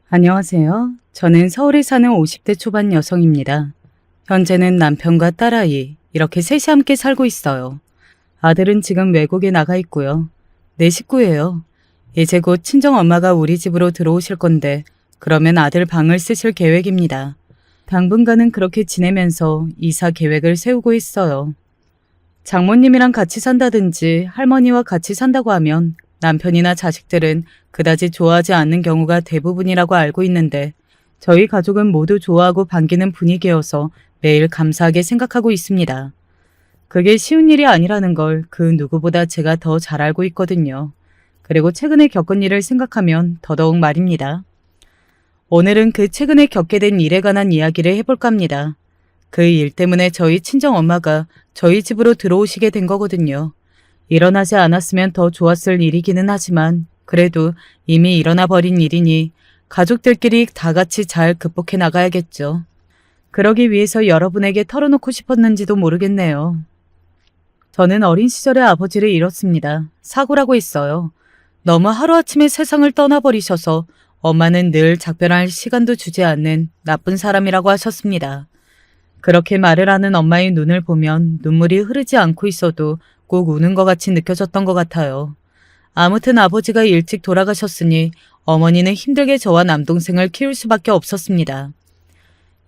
안녕하세요. 저는 서울에 사는 50대 초반 여성입니다. 현재는 남편과 딸아이, 이렇게 셋이 함께 살고 있어요. 아들은 지금 외국에 나가 있고요. 네 식구예요. 이제 곧 친정엄마가 우리 집으로 들어오실 건데 그러면 아들 방을 쓰실 계획입니다. 당분간은 그렇게 지내면서 이사 계획을 세우고 있어요. 장모님이랑 같이 산다든지 할머니와 같이 산다고 하면 남편이나 자식들은 그다지 좋아하지 않는 경우가 대부분이라고 알고 있는데 저희 가족은 모두 좋아하고 반기는 분위기여서 매일 감사하게 생각하고 있습니다. 그게 쉬운 일이 아니라는 걸 그 누구보다 제가 더 잘 알고 있거든요. 그리고 최근에 겪은 일을 생각하면 더더욱 말입니다. 오늘은 그 최근에 겪게 된 일에 관한 이야기를 해볼까 합니다. 그 일 때문에 저희 친정엄마가 저희 집으로 들어오시게 된 거거든요. 일어나지 않았으면 더 좋았을 일이기는 하지만 그래도 이미 일어나 버린 일이니 가족들끼리 다 같이 잘 극복해 나가야겠죠. 그러기 위해서 여러분에게 털어놓고 싶었는지도 모르겠네요. 저는 어린 시절에 아버지를 잃었습니다. 사고라고 했어요. 너무 하루아침에 세상을 떠나버리셔서 엄마는 늘 작별할 시간도 주지 않는 나쁜 사람이라고 하셨습니다. 그렇게 말을 하는 엄마의 눈을 보면 눈물이 흐르지 않고 있어도 꼭 우는 것 같이 느껴졌던 것 같아요. 아무튼 아버지가 일찍 돌아가셨으니 어머니는 힘들게 저와 남동생을 키울 수밖에 없었습니다.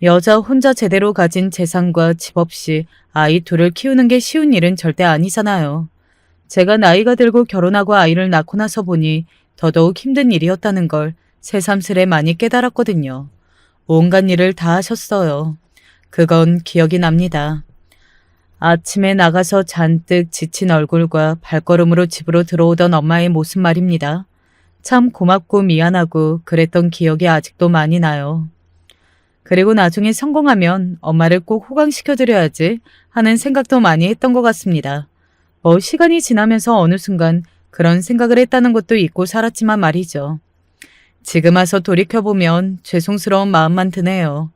여자 혼자 제대로 가진 재산과 집 없이 아이 둘을 키우는 게 쉬운 일은 절대 아니잖아요. 제가 나이가 들고 결혼하고 아이를 낳고 나서 보니 더더욱 힘든 일이었다는 걸 새삼스레 많이 깨달았거든요. 온갖 일을 다 하셨어요. 그건 기억이 납니다. 아침에 나가서 잔뜩 지친 얼굴과 발걸음으로 집으로 들어오던 엄마의 모습 말입니다. 참 고맙고 미안하고 그랬던 기억이 아직도 많이 나요. 그리고 나중에 성공하면 엄마를 꼭 호강시켜드려야지 하는 생각도 많이 했던 것 같습니다. 시간이 지나면서 어느 순간 그런 생각을 했다는 것도 잊고 살았지만 말이죠. 지금 와서 돌이켜보면 죄송스러운 마음만 드네요.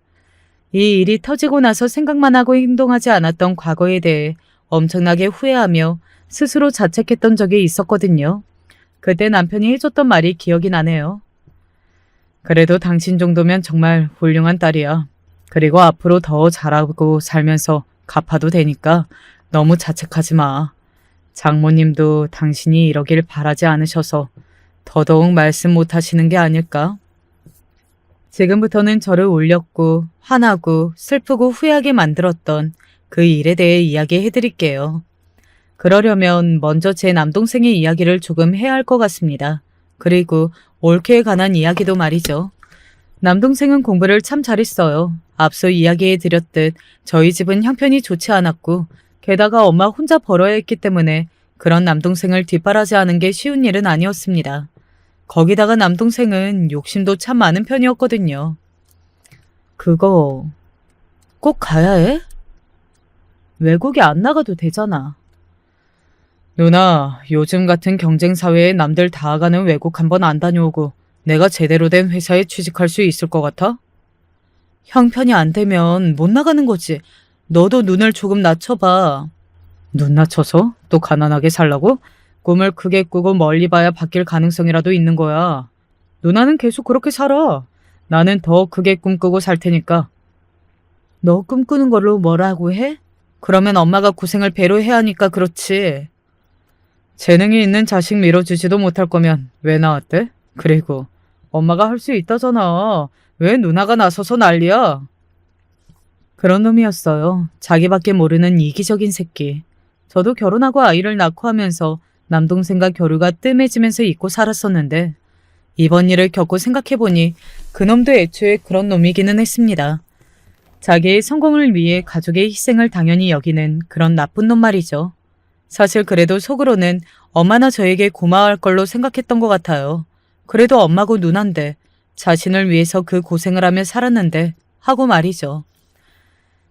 이 일이 터지고 나서 생각만 하고 행동하지 않았던 과거에 대해 엄청나게 후회하며 스스로 자책했던 적이 있었거든요. 그때 남편이 해줬던 말이 기억이 나네요. 그래도 당신 정도면 정말 훌륭한 딸이야. 그리고 앞으로 더 잘하고 살면서 갚아도 되니까 너무 자책하지 마. 장모님도 당신이 이러길 바라지 않으셔서 더더욱 말씀 못 하시는 게 아닐까? 지금부터는 저를 울렸고 화나고 슬프고 후회하게 만들었던 그 일에 대해 이야기해 드릴게요. 그러려면 먼저 제 남동생의 이야기를 조금 해야 할 것 같습니다. 그리고 올케에 관한 이야기도 말이죠. 남동생은 공부를 참 잘했어요. 앞서 이야기해 드렸듯 저희 집은 형편이 좋지 않았고 게다가 엄마 혼자 벌어야 했기 때문에 그런 남동생을 뒷바라지하는 게 쉬운 일은 아니었습니다. 거기다가 남동생은 욕심도 참 많은 편이었거든요. 그거 꼭 가야 해? 외국에 안 나가도 되잖아. 누나, 요즘 같은 경쟁사회에 남들 다 가는 외국 한번 안 다녀오고 내가 제대로 된 회사에 취직할 수 있을 것 같아? 형편이 안 되면 못 나가는 거지. 너도 눈을 조금 낮춰봐. 눈 낮춰서? 또 가난하게 살라고? 꿈을 크게 꾸고 멀리 봐야 바뀔 가능성이라도 있는 거야. 누나는 계속 그렇게 살아. 나는 더 크게 꿈꾸고 살 테니까. 너 꿈꾸는 걸로 뭐라고 해? 그러면 엄마가 고생을 배로 해야 하니까 그렇지. 재능이 있는 자식 밀어주지도 못할 거면 왜 나왔대? 그리고 엄마가 할 수 있다잖아. 왜 누나가 나서서 난리야? 그런 놈이었어요. 자기밖에 모르는 이기적인 새끼. 저도 결혼하고 아이를 낳고 하면서 남동생과 교류가 뜸해지면서 잊고 살았었는데 이번 일을 겪고 생각해보니 그놈도 애초에 그런 놈이기는 했습니다. 자기의 성공을 위해 가족의 희생을 당연히 여기는 그런 나쁜 놈 말이죠. 사실 그래도 속으로는 엄마나 저에게 고마워할 걸로 생각했던 것 같아요. 그래도 엄마고 누난데 자신을 위해서 그 고생을 하며 살았는데 하고 말이죠.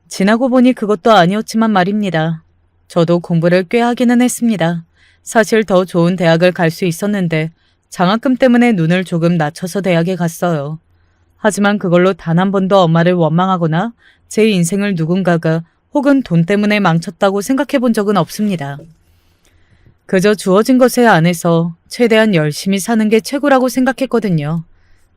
지나고 보니 그것도 아니었지만 말입니다. 저도 공부를 꽤 하기는 했습니다. 사실 더 좋은 대학을 갈 수 있었는데 장학금 때문에 눈을 조금 낮춰서 대학에 갔어요. 하지만 그걸로 단 한 번도 엄마를 원망하거나 제 인생을 누군가가 혹은 돈 때문에 망쳤다고 생각해 본 적은 없습니다. 그저 주어진 것에 안에서 최대한 열심히 사는 게 최고라고 생각했거든요.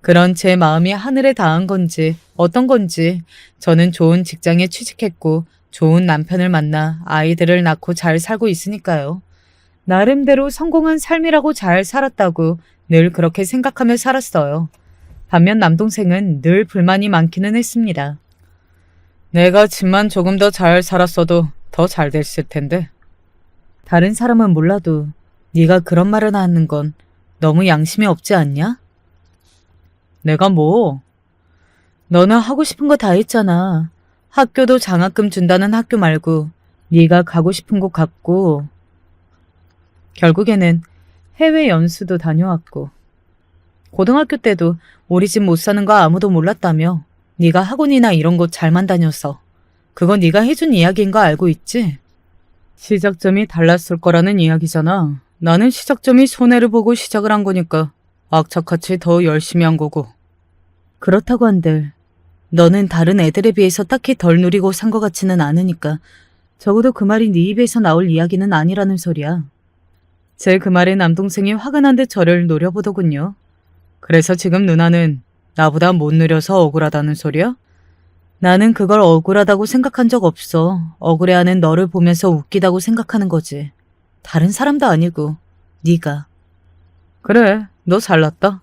그런 제 마음이 하늘에 닿은 건지 어떤 건지 저는 좋은 직장에 취직했고 좋은 남편을 만나 아이들을 낳고 잘 살고 있으니까요. 나름대로 성공한 삶이라고 잘 살았다고 늘 그렇게 생각하며 살았어요. 반면 남동생은 늘 불만이 많기는 했습니다. 내가 집만 조금 더 잘 살았어도 더 잘 됐을 텐데. 다른 사람은 몰라도 네가 그런 말을 하는 건 너무 양심이 없지 않냐? 내가 뭐? 너는 하고 싶은 거 다 했잖아. 학교도 장학금 준다는 학교 말고 네가 가고 싶은 곳 갔고 결국에는 해외 연수도 다녀왔고 고등학교 때도 우리 집 못 사는 거 아무도 몰랐다며 네가 학원이나 이런 곳 잘만 다녀서 그건 네가 해준 이야기인 거 알고 있지? 시작점이 달랐을 거라는 이야기잖아. 나는 시작점이 손해를 보고 시작을 한 거니까 악착같이 더 열심히 한 거고. 그렇다고 한들 너는 다른 애들에 비해서 딱히 덜 누리고 산 것 같지는 않으니까 적어도 그 말이 네 입에서 나올 이야기는 아니라는 소리야. 제 그 말에 남동생이 화가 난 듯 저를 노려보더군요. 그래서 지금 누나는 나보다 못 누려서 억울하다는 소리야? 나는 그걸 억울하다고 생각한 적 없어. 억울해하는 너를 보면서 웃기다고 생각하는 거지. 다른 사람도 아니고 네가. 그래, 너 잘났다.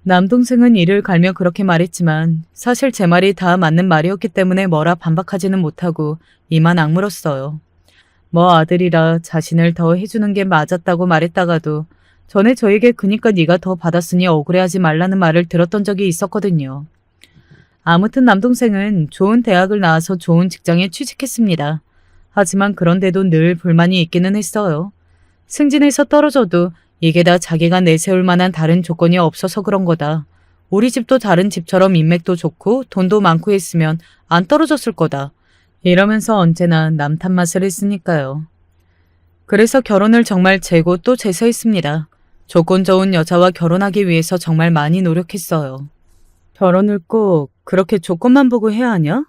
남동생은 이를 갈며 그렇게 말했지만 사실 제 말이 다 맞는 말이었기 때문에 뭐라 반박하지는 못하고 이만 악물었어요. 뭐 아들이라 자신을 더 해주는 게 맞았다고 말했다가도 전에 저에게 그니까 네가 더 받았으니 억울해하지 말라는 말을 들었던 적이 있었거든요. 아무튼 남동생은 좋은 대학을 나와서 좋은 직장에 취직했습니다. 하지만 그런데도 늘 불만이 있기는 했어요. 승진해서 떨어져도 이게 다 자기가 내세울 만한 다른 조건이 없어서 그런 거다. 우리 집도 다른 집처럼 인맥도 좋고 돈도 많고 했으면 안 떨어졌을 거다. 이러면서 언제나 남 탓맛을 했으니까요. 그래서 결혼을 정말 재고 또 재서했습니다. 조건 좋은 여자와 결혼하기 위해서 정말 많이 노력했어요. 결혼을 꼭 그렇게 조건만 보고 해야 하냐?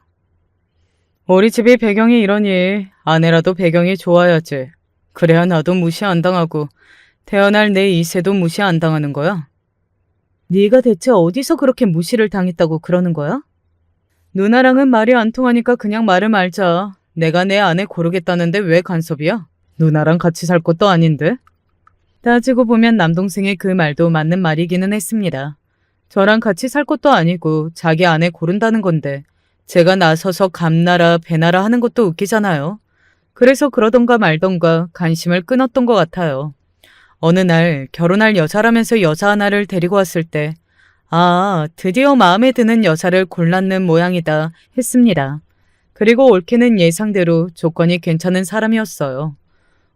우리 집이 배경이 이러니 아내라도 배경이 좋아야지. 그래야 나도 무시 안 당하고 태어날 내 이세도 무시 안 당하는 거야. 네가 대체 어디서 그렇게 무시를 당했다고 그러는 거야? 누나랑은 말이 안 통하니까 그냥 말을 말자. 내가 내 아내 고르겠다는데 왜 간섭이야? 누나랑 같이 살 것도 아닌데? 따지고 보면 남동생의 그 말도 맞는 말이기는 했습니다. 저랑 같이 살 것도 아니고 자기 아내 고른다는 건데 제가 나서서 감나라 배나라 하는 것도 웃기잖아요. 그래서 그러던가 말던가 관심을 끊었던 것 같아요. 어느 날 결혼할 여자라면서 여자 하나를 데리고 왔을 때 아, 드디어 마음에 드는 여자를 골랐는 모양이다 했습니다. 그리고 올케는 예상대로 조건이 괜찮은 사람이었어요.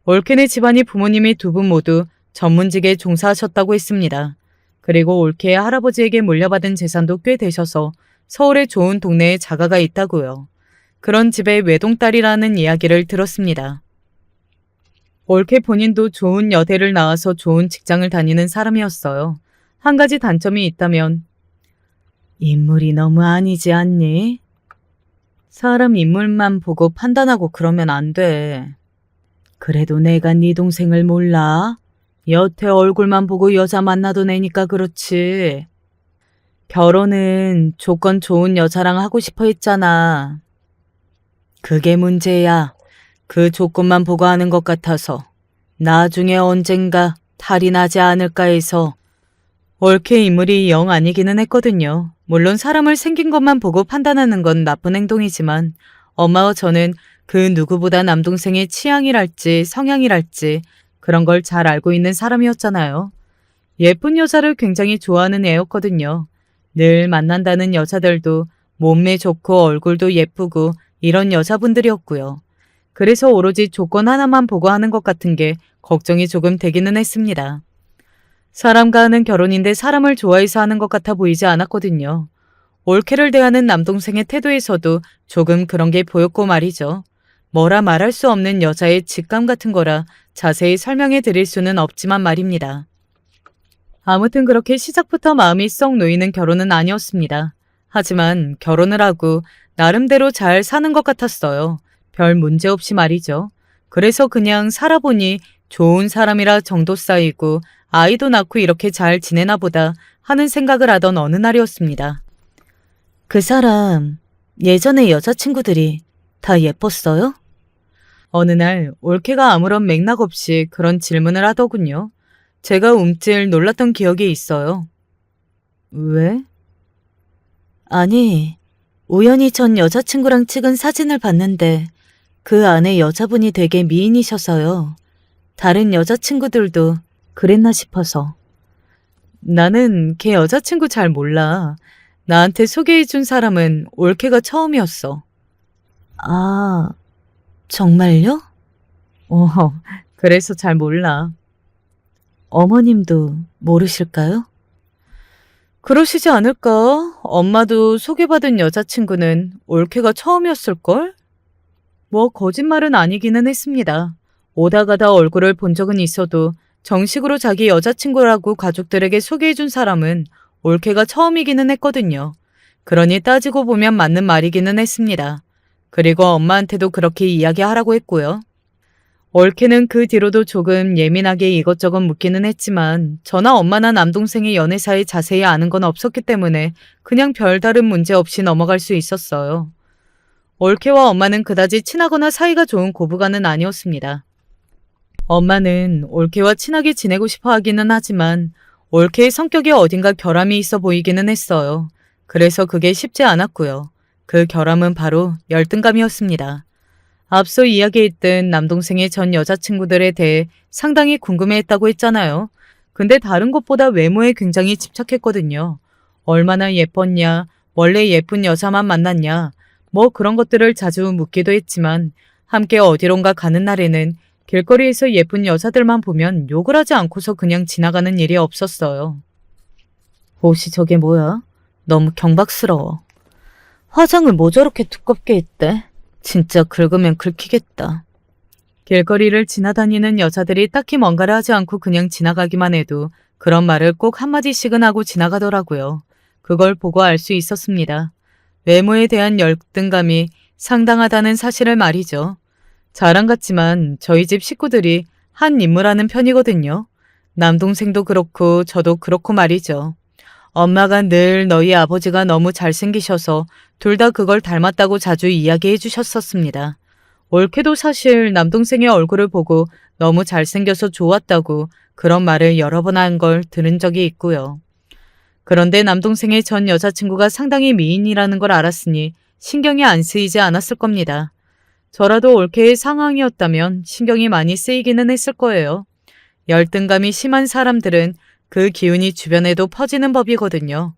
올케네 집안이 부모님이 두 분 모두 전문직에 종사하셨다고 했습니다. 그리고 올케의 할아버지에게 물려받은 재산도 꽤 되셔서 서울의 좋은 동네에 자가가 있다고요. 그런 집의 외동딸이라는 이야기를 들었습니다. 올케 본인도 좋은 여대를 나와서 좋은 직장을 다니는 사람이었어요. 한 가지 단점이 있다면 인물이 너무 아니지 않니? 사람 인물만 보고 판단하고 그러면 안 돼. 그래도 내가 네 동생을 몰라? 여태 얼굴만 보고 여자 만나던 애니까 그렇지. 결혼은 조건 좋은 여자랑 하고 싶어 했잖아. 그게 문제야. 그 조건만 보고 하는 것 같아서 나중에 언젠가 탈이 나지 않을까 해서. 올케 인물이 영 아니기는 했거든요. 물론 사람을 생긴 것만 보고 판단하는 건 나쁜 행동이지만 엄마와 저는 그 누구보다 남동생의 취향이랄지 성향이랄지 그런 걸 잘 알고 있는 사람이었잖아요. 예쁜 여자를 굉장히 좋아하는 애였거든요. 늘 만난다는 여자들도 몸매 좋고 얼굴도 예쁘고 이런 여자분들이었고요. 그래서 오로지 조건 하나만 보고 하는 것 같은 게 걱정이 조금 되기는 했습니다. 사람과 하는 결혼인데 사람을 좋아해서 하는 것 같아 보이지 않았거든요. 올케를 대하는 남동생의 태도에서도 조금 그런 게 보였고 말이죠. 뭐라 말할 수 없는 여자의 직감 같은 거라 자세히 설명해 드릴 수는 없지만 말입니다. 아무튼 그렇게 시작부터 마음이 썩 놓이는 결혼은 아니었습니다. 하지만 결혼을 하고 나름대로 잘 사는 것 같았어요. 별 문제 없이 말이죠. 그래서 그냥 살아보니 좋은 사람이라 정도 쌓이고 아이도 낳고 이렇게 잘 지내나 보다 하는 생각을 하던 어느 날이었습니다. 그 사람 예전에 여자친구들이 다 예뻤어요? 어느 날 올케가 아무런 맥락 없이 그런 질문을 하더군요. 제가 움찔 놀랐던 기억이 있어요. 왜? 아니, 우연히 전 여자친구랑 찍은 사진을 봤는데 그 안에 여자분이 되게 미인이셔서요. 다른 여자친구들도 그랬나 싶어서. 나는 걔 여자친구 잘 몰라. 나한테 소개해준 사람은 올케가 처음이었어. 아, 정말요? 어, 그래서 잘 몰라. 어머님도 모르실까요? 그러시지 않을까? 엄마도 소개받은 여자친구는 올케가 처음이었을걸? 뭐 거짓말은 아니기는 했습니다. 오다 가다 얼굴을 본 적은 있어도 정식으로 자기 여자친구라고 가족들에게 소개해준 사람은 올케가 처음이기는 했거든요. 그러니 따지고 보면 맞는 말이기는 했습니다. 그리고 엄마한테도 그렇게 이야기하라고 했고요. 올케는 그 뒤로도 조금 예민하게 이것저것 묻기는 했지만 저나 엄마나 남동생의 연애 사이 자세히 아는 건 없었기 때문에 그냥 별다른 문제 없이 넘어갈 수 있었어요. 올케와 엄마는 그다지 친하거나 사이가 좋은 고부간은 아니었습니다. 엄마는 올케와 친하게 지내고 싶어 하기는 하지만 올케의 성격에 어딘가 결함이 있어 보이기는 했어요. 그래서 그게 쉽지 않았고요. 그 결함은 바로 열등감이었습니다. 앞서 이야기했던 남동생의 전 여자친구들에 대해 상당히 궁금해했다고 했잖아요. 근데 다른 것보다 외모에 굉장히 집착했거든요. 얼마나 예뻤냐, 원래 예쁜 여자만 만났냐, 뭐 그런 것들을 자주 묻기도 했지만 함께 어디론가 가는 날에는 길거리에서 예쁜 여자들만 보면 욕을 하지 않고서 그냥 지나가는 일이 없었어요. 옷이 저게 뭐야? 너무 경박스러워. 화장을 뭐 저렇게 두껍게 했대? 진짜 긁으면 긁히겠다. 길거리를 지나다니는 여자들이 딱히 뭔가를 하지 않고 그냥 지나가기만 해도 그런 말을 꼭 한마디씩은 하고 지나가더라고요. 그걸 보고 알 수 있었습니다. 외모에 대한 열등감이 상당하다는 사실을 말이죠. 자랑 같지만 저희 집 식구들이 한 인물하는 편이거든요. 남동생도 그렇고 저도 그렇고 말이죠. 엄마가 늘 너희 아버지가 너무 잘생기셔서 둘 다 그걸 닮았다고 자주 이야기해 주셨었습니다. 올케도 사실 남동생의 얼굴을 보고 너무 잘생겨서 좋았다고 그런 말을 여러 번 한 걸 들은 적이 있고요. 그런데 남동생의 전 여자친구가 상당히 미인이라는 걸 알았으니 신경이 안 쓰이지 않았을 겁니다. 저라도 올케의 상황이었다면 신경이 많이 쓰이기는 했을 거예요. 열등감이 심한 사람들은 그 기운이 주변에도 퍼지는 법이거든요.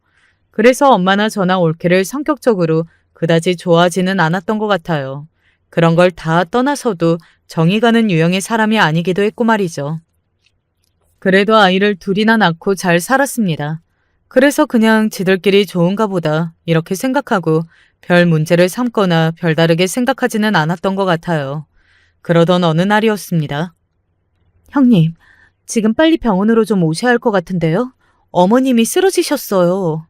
그래서 엄마나 저나 올케를 성격적으로 그다지 좋아하지는 않았던 것 같아요. 그런 걸 다 떠나서도 정이 가는 유형의 사람이 아니기도 했고 말이죠. 그래도 아이를 둘이나 낳고 잘 살았습니다. 그래서 그냥 지들끼리 좋은가 보다 이렇게 생각하고 별 문제를 삼거나 별다르게 생각하지는 않았던 것 같아요. 그러던 어느 날이었습니다. 형님, 지금 빨리 병원으로 좀 오셔야 할 것 같은데요? 어머님이 쓰러지셨어요.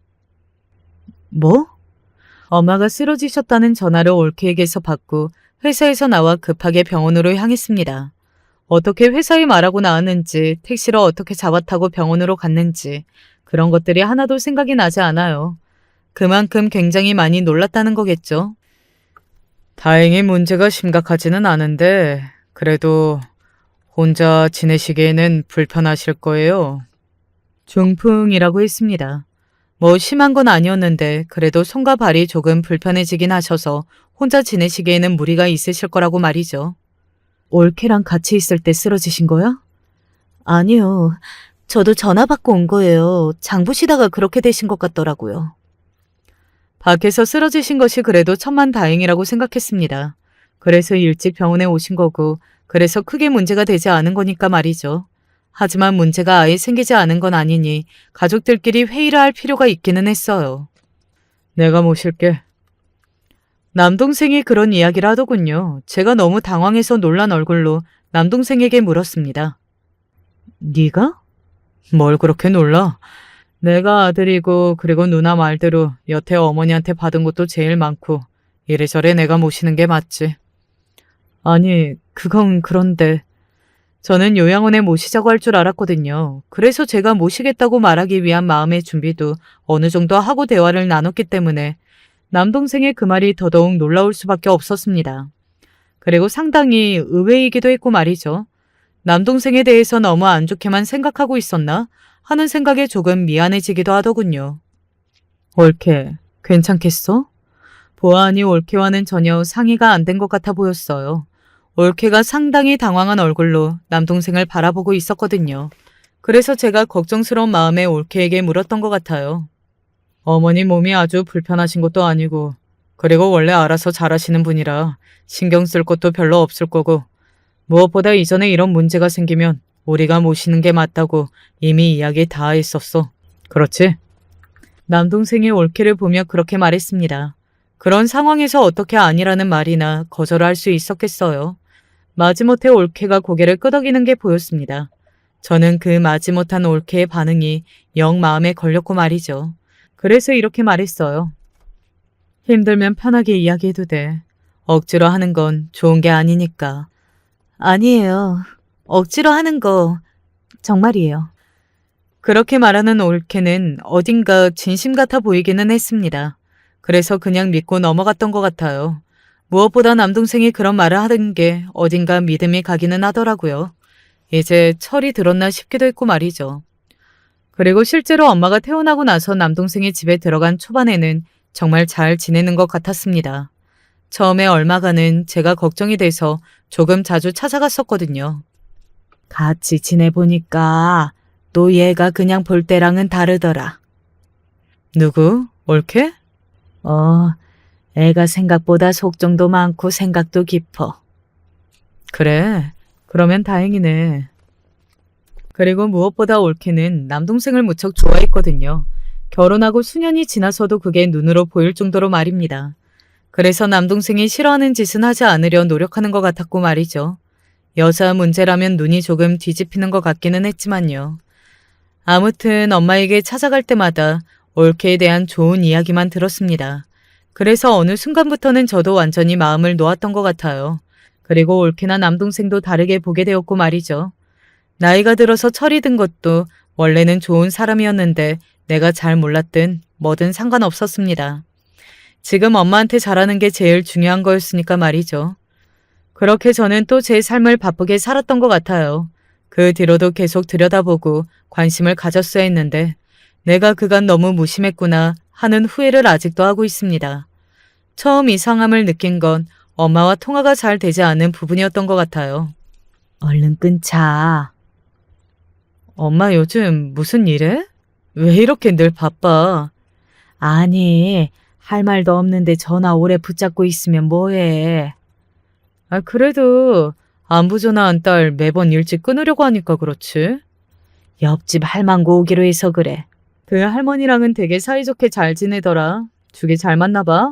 뭐? 엄마가 쓰러지셨다는 전화를 올케에게서 받고 회사에서 나와 급하게 병원으로 향했습니다. 어떻게 회사에 말하고 나왔는지, 택시로 어떻게 잡아타고 병원으로 갔는지 그런 것들이 하나도 생각이 나지 않아요. 그만큼 굉장히 많이 놀랐다는 거겠죠. 다행히 문제가 심각하지는 않은데 그래도 혼자 지내시기에는 불편하실 거예요. 중풍이라고 했습니다. 뭐 심한 건 아니었는데 그래도 손과 발이 조금 불편해지긴 하셔서 혼자 지내시기에는 무리가 있으실 거라고 말이죠. 올케랑 같이 있을 때 쓰러지신 거야? 아니요. 저도 전화 받고 온 거예요. 장 보시다가 그렇게 되신 것 같더라고요. 밖에서 쓰러지신 것이 그래도 천만다행이라고 생각했습니다. 그래서 일찍 병원에 오신 거고 그래서 크게 문제가 되지 않은 거니까 말이죠. 하지만 문제가 아예 생기지 않은 건 아니니 가족들끼리 회의를 할 필요가 있기는 했어요. 내가 모실게. 남동생이 그런 이야기를 하더군요. 제가 너무 당황해서 놀란 얼굴로 남동생에게 물었습니다. 네가? 뭘 그렇게 놀라? 내가 아들이고 그리고 누나 말대로 여태 어머니한테 받은 것도 제일 많고 이래저래 내가 모시는 게 맞지. 아니, 그건 그런데 저는 요양원에 모시자고 할 줄 알았거든요. 그래서 제가 모시겠다고 말하기 위한 마음의 준비도 어느 정도 하고 대화를 나눴기 때문에 남동생의 그 말이 더더욱 놀라울 수밖에 없었습니다. 그리고 상당히 의외이기도 했고 말이죠. 남동생에 대해서 너무 안 좋게만 생각하고 있었나 하는 생각에 조금 미안해지기도 하더군요. 올케, 괜찮겠어? 보아하니 올케와는 전혀 상의가 안 된 것 같아 보였어요. 올케가 상당히 당황한 얼굴로 남동생을 바라보고 있었거든요. 그래서 제가 걱정스러운 마음에 올케에게 물었던 것 같아요. 어머니 몸이 아주 불편하신 것도 아니고, 그리고 원래 알아서 잘하시는 분이라 신경 쓸 것도 별로 없을 거고, 무엇보다 이전에 이런 문제가 생기면 우리가 모시는 게 맞다고 이미 이야기 다 했었어. 그렇지? 남동생이 올케를 보며 그렇게 말했습니다. 그런 상황에서 어떻게 아니라는 말이나 거절을 할 수 있었겠어요. 마지못해 올케가 고개를 끄덕이는 게 보였습니다. 저는 그 마지못한 올케의 반응이 영 마음에 걸렸고 말이죠. 그래서 이렇게 말했어요. 힘들면 편하게 이야기해도 돼. 억지로 하는 건 좋은 게 아니니까. 아니에요. 억지로 하는 거 정말이에요. 그렇게 말하는 올케는 어딘가 진심 같아 보이기는 했습니다. 그래서 그냥 믿고 넘어갔던 것 같아요. 무엇보다 남동생이 그런 말을 하던 게 어딘가 믿음이 가기는 하더라고요. 이제 철이 들었나 싶기도 했고 말이죠. 그리고 실제로 엄마가 퇴원하고 나서 남동생이 집에 들어간 초반에는 정말 잘 지내는 것 같았습니다. 처음에 얼마간은 제가 걱정이 돼서 조금 자주 찾아갔었거든요. 같이 지내보니까 또 얘가 그냥 볼 때랑은 다르더라. 누구? 올케? 애가 생각보다 속정도 많고 생각도 깊어. 그래. 그러면 다행이네. 그리고 무엇보다 올케는 남동생을 무척 좋아했거든요. 결혼하고 수년이 지나서도 그게 눈으로 보일 정도로 말입니다. 그래서 남동생이 싫어하는 짓은 하지 않으려 노력하는 것 같았고 말이죠. 여자 문제라면 눈이 조금 뒤집히는 것 같기는 했지만요. 아무튼 엄마에게 찾아갈 때마다 올케에 대한 좋은 이야기만 들었습니다. 그래서 어느 순간부터는 저도 완전히 마음을 놓았던 것 같아요. 그리고 올케나 남동생도 다르게 보게 되었고 말이죠. 나이가 들어서 철이 든 것도 원래는 좋은 사람이었는데 내가 잘 몰랐든 뭐든 상관없었습니다. 지금 엄마한테 잘하는 게 제일 중요한 거였으니까 말이죠. 그렇게 저는 또 제 삶을 바쁘게 살았던 것 같아요. 그 뒤로도 계속 들여다보고 관심을 가졌어야 했는데 내가 그간 너무 무심했구나 하는 후회를 아직도 하고 있습니다. 처음 이상함을 느낀 건 엄마와 통화가 잘 되지 않는 부분이었던 것 같아요. 얼른 끊자. 엄마 요즘 무슨 일해? 왜 이렇게 늘 바빠? 아니, 할 말도 없는데 전화 오래 붙잡고 있으면 뭐해. 그래도 안부 전화한 딸 매번 일찍 끊으려고 하니까 그렇지. 옆집 할망구 오기로 해서 그래. 그 할머니랑은 되게 사이좋게 잘 지내더라. 죽이 잘 맞나 봐.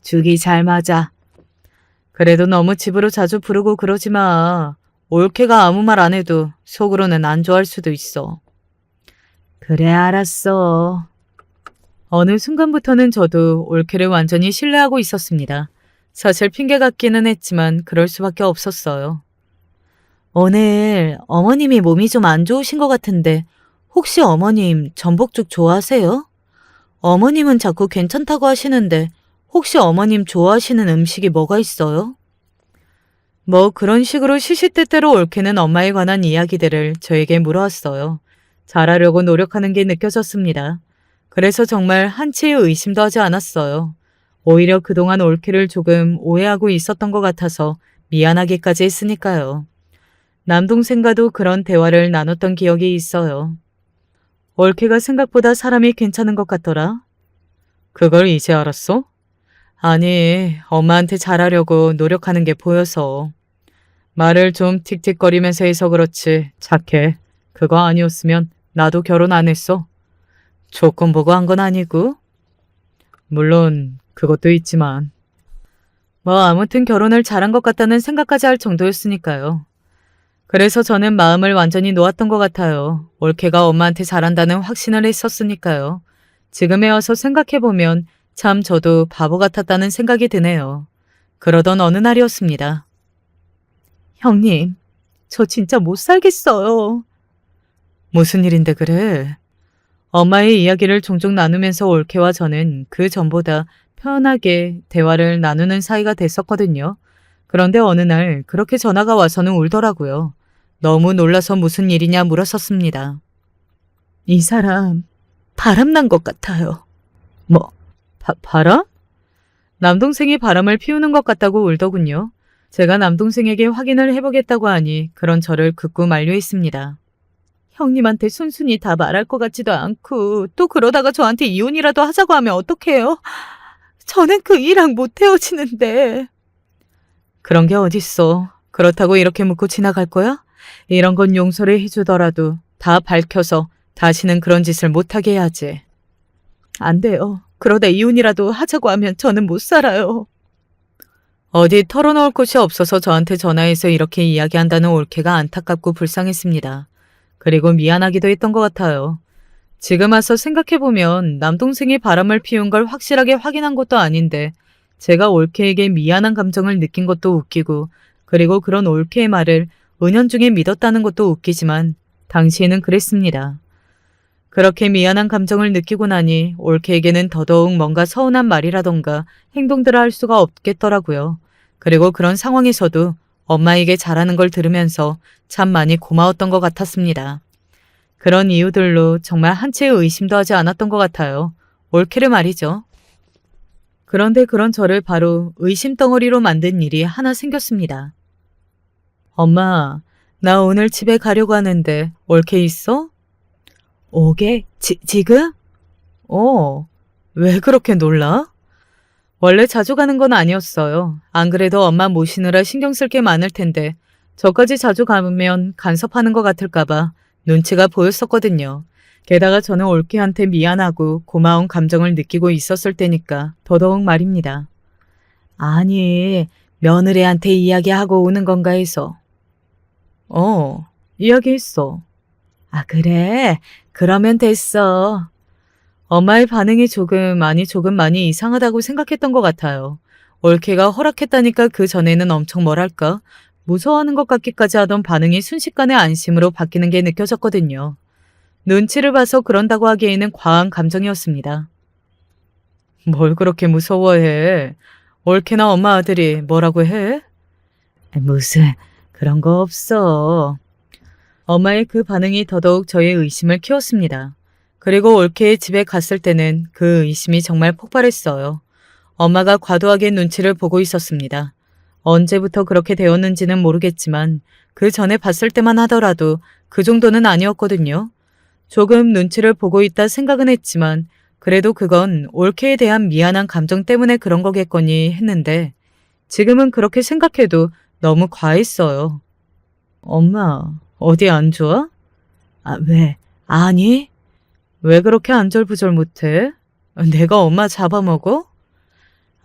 죽이 잘 맞아. 그래도 너무 집으로 자주 부르고 그러지 마. 올케가 아무 말 안 해도 속으로는 안 좋아할 수도 있어. 그래, 알았어. 어느 순간부터는 저도 올케를 완전히 신뢰하고 있었습니다. 사실 핑계 같기는 했지만 그럴 수밖에 없었어요. 오늘 어머님이 몸이 좀 안 좋으신 것 같은데 혹시 어머님 전복죽 좋아하세요? 어머님은 자꾸 괜찮다고 하시는데 혹시 어머님 좋아하시는 음식이 뭐가 있어요? 뭐 그런 식으로 시시때때로 올케는 엄마에 관한 이야기들을 저에게 물어왔어요. 잘하려고 노력하는 게 느껴졌습니다. 그래서 정말 한치의 의심도 하지 않았어요. 오히려 그동안 올케를 조금 오해하고 있었던 것 같아서 미안하기까지 했으니까요. 남동생과도 그런 대화를 나눴던 기억이 있어요. 올케가 생각보다 사람이 괜찮은 것 같더라. 그걸 이제 알았어? 아니, 엄마한테 잘하려고 노력하는 게 보여서. 말을 좀 틱틱거리면서 해서 그렇지 착해. 그거 아니었으면 나도 결혼 안 했어. 조건 보고 한 건 아니고. 물론 그것도 있지만. 뭐 아무튼 결혼을 잘한 것 같다는 생각까지 할 정도였으니까요. 그래서 저는 마음을 완전히 놓았던 것 같아요. 올케가 엄마한테 잘한다는 확신을 했었으니까요. 지금에 와서 생각해보면 참 저도 바보 같았다는 생각이 드네요. 그러던 어느 날이었습니다. 형님, 저 진짜 못 살겠어요. 무슨 일인데 그래? 엄마의 이야기를 종종 나누면서 올케와 저는 그 전보다 편하게 대화를 나누는 사이가 됐었거든요. 그런데 어느 날 그렇게 전화가 와서는 울더라고요. 너무 놀라서 무슨 일이냐 물었었습니다. 이 사람 바람난 것 같아요. 뭐, 바람? 남동생이 바람을 피우는 것 같다고 울더군요. 제가 남동생에게 확인을 해보겠다고 하니 그런 저를 극구 만류했습니다. 형님한테 순순히 다 말할 것 같지도 않고 또 그러다가 저한테 이혼이라도 하자고 하면 어떡해요? 저는 그 이랑 못 헤어지는데. 그런 게 어딨어. 그렇다고 이렇게 묻고 지나갈 거야? 이런 건 용서를 해주더라도 다 밝혀서 다시는 그런 짓을 못하게 해야지. 안 돼요. 그러다 이혼이라도 하자고 하면 저는 못 살아요. 어디 털어놓을 곳이 없어서 저한테 전화해서 이렇게 이야기한다는 올케가 안타깝고 불쌍했습니다. 그리고 미안하기도 했던 것 같아요. 지금 와서 생각해보면 남동생이 바람을 피운 걸 확실하게 확인한 것도 아닌데 제가 올케에게 미안한 감정을 느낀 것도 웃기고 그리고 그런 올케의 말을 은연중에 믿었다는 것도 웃기지만 당시에는 그랬습니다. 그렇게 미안한 감정을 느끼고 나니 올케에게는 더더욱 뭔가 서운한 말이라던가 행동들을 할 수가 없겠더라고요. 그리고 그런 상황에서도 엄마에게 잘하는 걸 들으면서 참 많이 고마웠던 것 같았습니다. 그런 이유들로 정말 한치의 의심도 하지 않았던 것 같아요. 올케를 말이죠. 그런데 그런 저를 바로 의심 덩어리로 만든 일이 하나 생겼습니다. 엄마, 나 오늘 집에 가려고 하는데 올케 있어? 오게? 지금? 왜 그렇게 놀라? 원래 자주 가는 건 아니었어요. 안 그래도 엄마 모시느라 신경 쓸 게 많을 텐데 저까지 자주 가면 간섭하는 것 같을까봐 눈치가 보였었거든요. 게다가 저는 올케한테 미안하고 고마운 감정을 느끼고 있었을 때니까 더더욱 말입니다. 아니, 며느리한테 이야기하고 오는 건가 해서. 이야기했어. 아, 그래? 그러면 됐어. 엄마의 반응이 조금 많이 이상하다고 생각했던 것 같아요. 올케가 허락했다니까 그 전에는 엄청 뭐랄까 무서워하는 것 같기까지 하던 반응이 순식간에 안심으로 바뀌는 게 느껴졌거든요. 눈치를 봐서 그런다고 하기에는 과한 감정이었습니다. 뭘 그렇게 무서워해? 올케나 엄마 아들이 뭐라고 해? 무슨 그런 거 없어. 엄마의 그 반응이 더더욱 저의 의심을 키웠습니다. 그리고 올케의 집에 갔을 때는 그 의심이 정말 폭발했어요. 엄마가 과도하게 눈치를 보고 있었습니다. 언제부터 그렇게 되었는지는 모르겠지만 그 전에 봤을 때만 하더라도 그 정도는 아니었거든요. 조금 눈치를 보고 있다 생각은 했지만 그래도 그건 올케에 대한 미안한 감정 때문에 그런 거겠거니 했는데 지금은 그렇게 생각해도 너무 과했어요. 엄마, 어디 안 좋아? 아, 왜? 아니? 왜 그렇게 안절부절 못해? 내가 엄마 잡아먹어?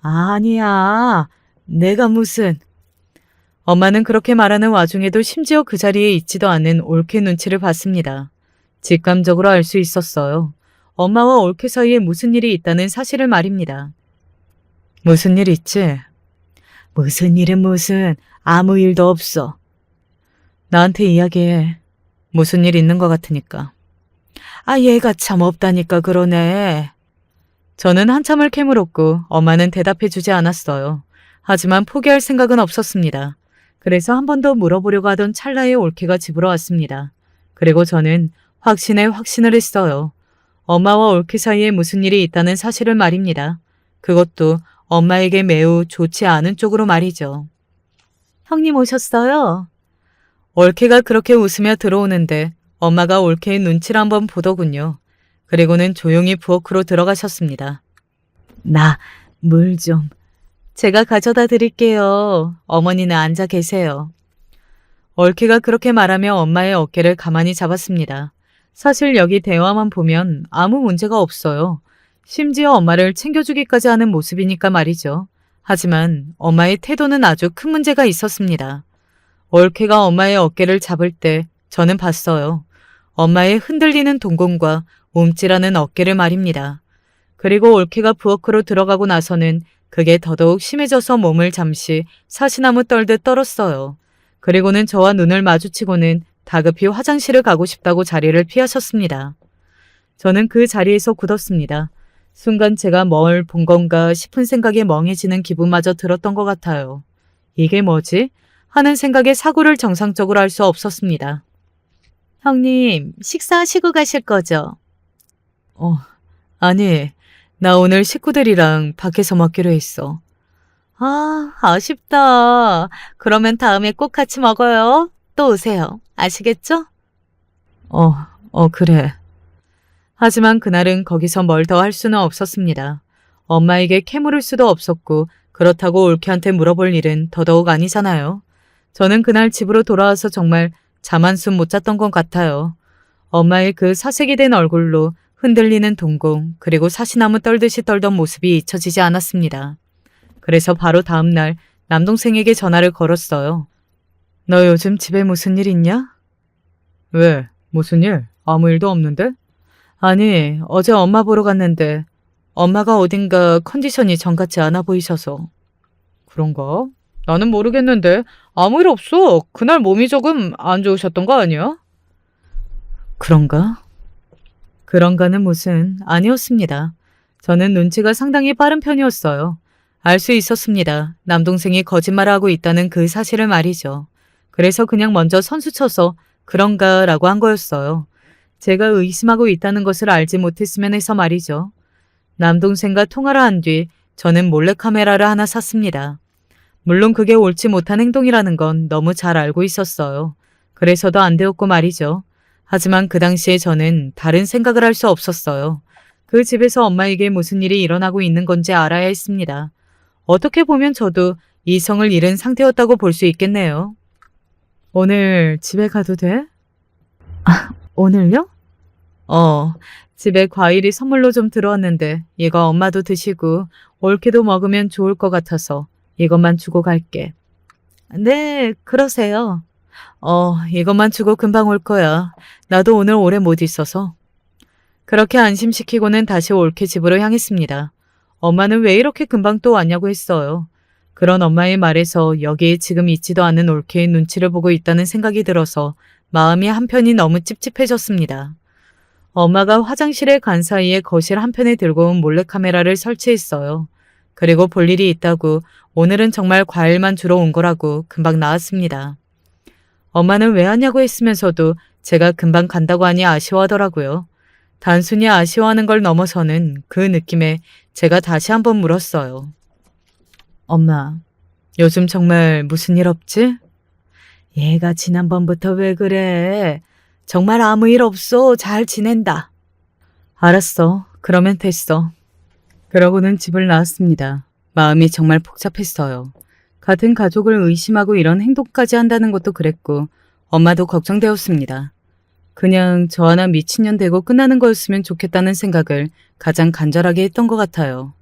아니야. 내가 무슨. 엄마는 그렇게 말하는 와중에도 심지어 그 자리에 있지도 않은 올케 눈치를 봤습니다. 직감적으로 알 수 있었어요. 엄마와 올케 사이에 무슨 일이 있다는 사실을 말입니다. 무슨 일 있지? 무슨 일은 무슨. 아무 일도 없어. 나한테 이야기해. 무슨 일 있는 것 같으니까. 아, 얘가 참 없다니까 그러네. 저는 한참을 캐물었고 엄마는 대답해주지 않았어요. 하지만 포기할 생각은 없었습니다. 그래서 한 번 더 물어보려고 하던 찰나에 올케가 집으로 왔습니다. 그리고 저는 확신에 확신을 했어요. 엄마와 올케 사이에 무슨 일이 있다는 사실을 말입니다. 그것도 엄마에게 매우 좋지 않은 쪽으로 말이죠. 형님 오셨어요? 올케가 그렇게 웃으며 들어오는데 엄마가 올케의 눈치를 한번 보더군요. 그리고는 조용히 부엌으로 들어가셨습니다. 나 물 좀. 제가 가져다 드릴게요. 어머니는 앉아 계세요. 올케가 그렇게 말하며 엄마의 어깨를 가만히 잡았습니다. 사실 여기 대화만 보면 아무 문제가 없어요. 심지어 엄마를 챙겨주기까지 하는 모습이니까 말이죠. 하지만 엄마의 태도는 아주 큰 문제가 있었습니다. 올케가 엄마의 어깨를 잡을 때 저는 봤어요. 엄마의 흔들리는 동공과 움찔하는 어깨를 말입니다. 그리고 올케가 부엌으로 들어가고 나서는 그게 더더욱 심해져서 몸을 잠시 사시나무 떨듯 떨었어요. 그리고는 저와 눈을 마주치고는 다급히 화장실을 가고 싶다고 자리를 피하셨습니다. 저는 그 자리에서 굳었습니다. 순간 제가 뭘 본 건가 싶은 생각에 멍해지는 기분마저 들었던 것 같아요. 이게 뭐지? 하는 생각에 사고를 정상적으로 할 수 없었습니다. 형님, 식사하시고 가실 거죠? 아니, 나 오늘 식구들이랑 밖에서 먹기로 했어. 아, 아쉽다. 그러면 다음에 꼭 같이 먹어요. 또 오세요. 아시겠죠? 그래. 하지만 그날은 거기서 뭘 더 할 수는 없었습니다. 엄마에게 캐물을 수도 없었고 그렇다고 올케한테 물어볼 일은 더더욱 아니잖아요. 저는 그날 집으로 돌아와서 정말 잠 한숨 못 잤던 것 같아요. 엄마의 그 사색이 된 얼굴로 흔들리는 동공 그리고 사시나무 떨듯이 떨던 모습이 잊혀지지 않았습니다. 그래서 바로 다음 날 남동생에게 전화를 걸었어요. 너 요즘 집에 무슨 일 있냐? 왜? 무슨 일? 아무 일도 없는데? 아니, 어제 엄마 보러 갔는데 엄마가 어딘가 컨디션이 정 같지 않아 보이셔서. 그런가? 나는 모르겠는데 아무 일 없어. 그날 몸이 조금 안 좋으셨던 거 아니야? 그런가? 그런가는 무슨 아니었습니다. 저는 눈치가 상당히 빠른 편이었어요. 알 수 있었습니다. 남동생이 거짓말을 하고 있다는 그 사실을 말이죠. 그래서 그냥 먼저 선수쳐서 그런가 라고 한 거였어요. 제가 의심하고 있다는 것을 알지 못했으면 해서 말이죠. 남동생과 통화를 한 뒤 저는 몰래카메라를 하나 샀습니다. 물론 그게 옳지 못한 행동이라는 건 너무 잘 알고 있었어요. 그래서도 안 되었고 말이죠. 하지만 그 당시에 저는 다른 생각을 할 수 없었어요. 그 집에서 엄마에게 무슨 일이 일어나고 있는 건지 알아야 했습니다. 어떻게 보면 저도 이성을 잃은 상태였다고 볼 수 있겠네요. 오늘 집에 가도 돼? 오늘요? 집에 과일이 선물로 좀 들어왔는데 이거 엄마도 드시고 올케도 먹으면 좋을 것 같아서 이것만 주고 갈게. 네, 그러세요. 이것만 주고 금방 올 거야. 나도 오늘 오래 못 있어서. 그렇게 안심시키고는 다시 올케 집으로 향했습니다. 엄마는 왜 이렇게 금방 또 왔냐고 했어요. 그런 엄마의 말에서 여기에 지금 있지도 않은 올케의 눈치를 보고 있다는 생각이 들어서 마음이 한편이 너무 찝찝해졌습니다. 엄마가 화장실에 간 사이에 거실 한편에 들고 온 몰래카메라를 설치했어요. 그리고 볼 일이 있다고 오늘은 정말 과일만 주러 온 거라고 금방 나왔습니다. 엄마는 왜 왔냐고 했으면서도 제가 금방 간다고 하니 아쉬워하더라고요. 단순히 아쉬워하는 걸 넘어서는 그 느낌에 제가 다시 한번 물었어요. 엄마, 요즘 정말 무슨 일 없지? 얘가 지난번부터 왜 그래? 정말 아무 일 없어. 잘 지낸다. 알았어. 그러면 됐어. 그러고는 집을 나왔습니다. 마음이 정말 복잡했어요. 같은 가족을 의심하고 이런 행동까지 한다는 것도 그랬고 엄마도 걱정되었습니다. 그냥 저 하나 미친년 되고 끝나는 거였으면 좋겠다는 생각을 가장 간절하게 했던 것 같아요.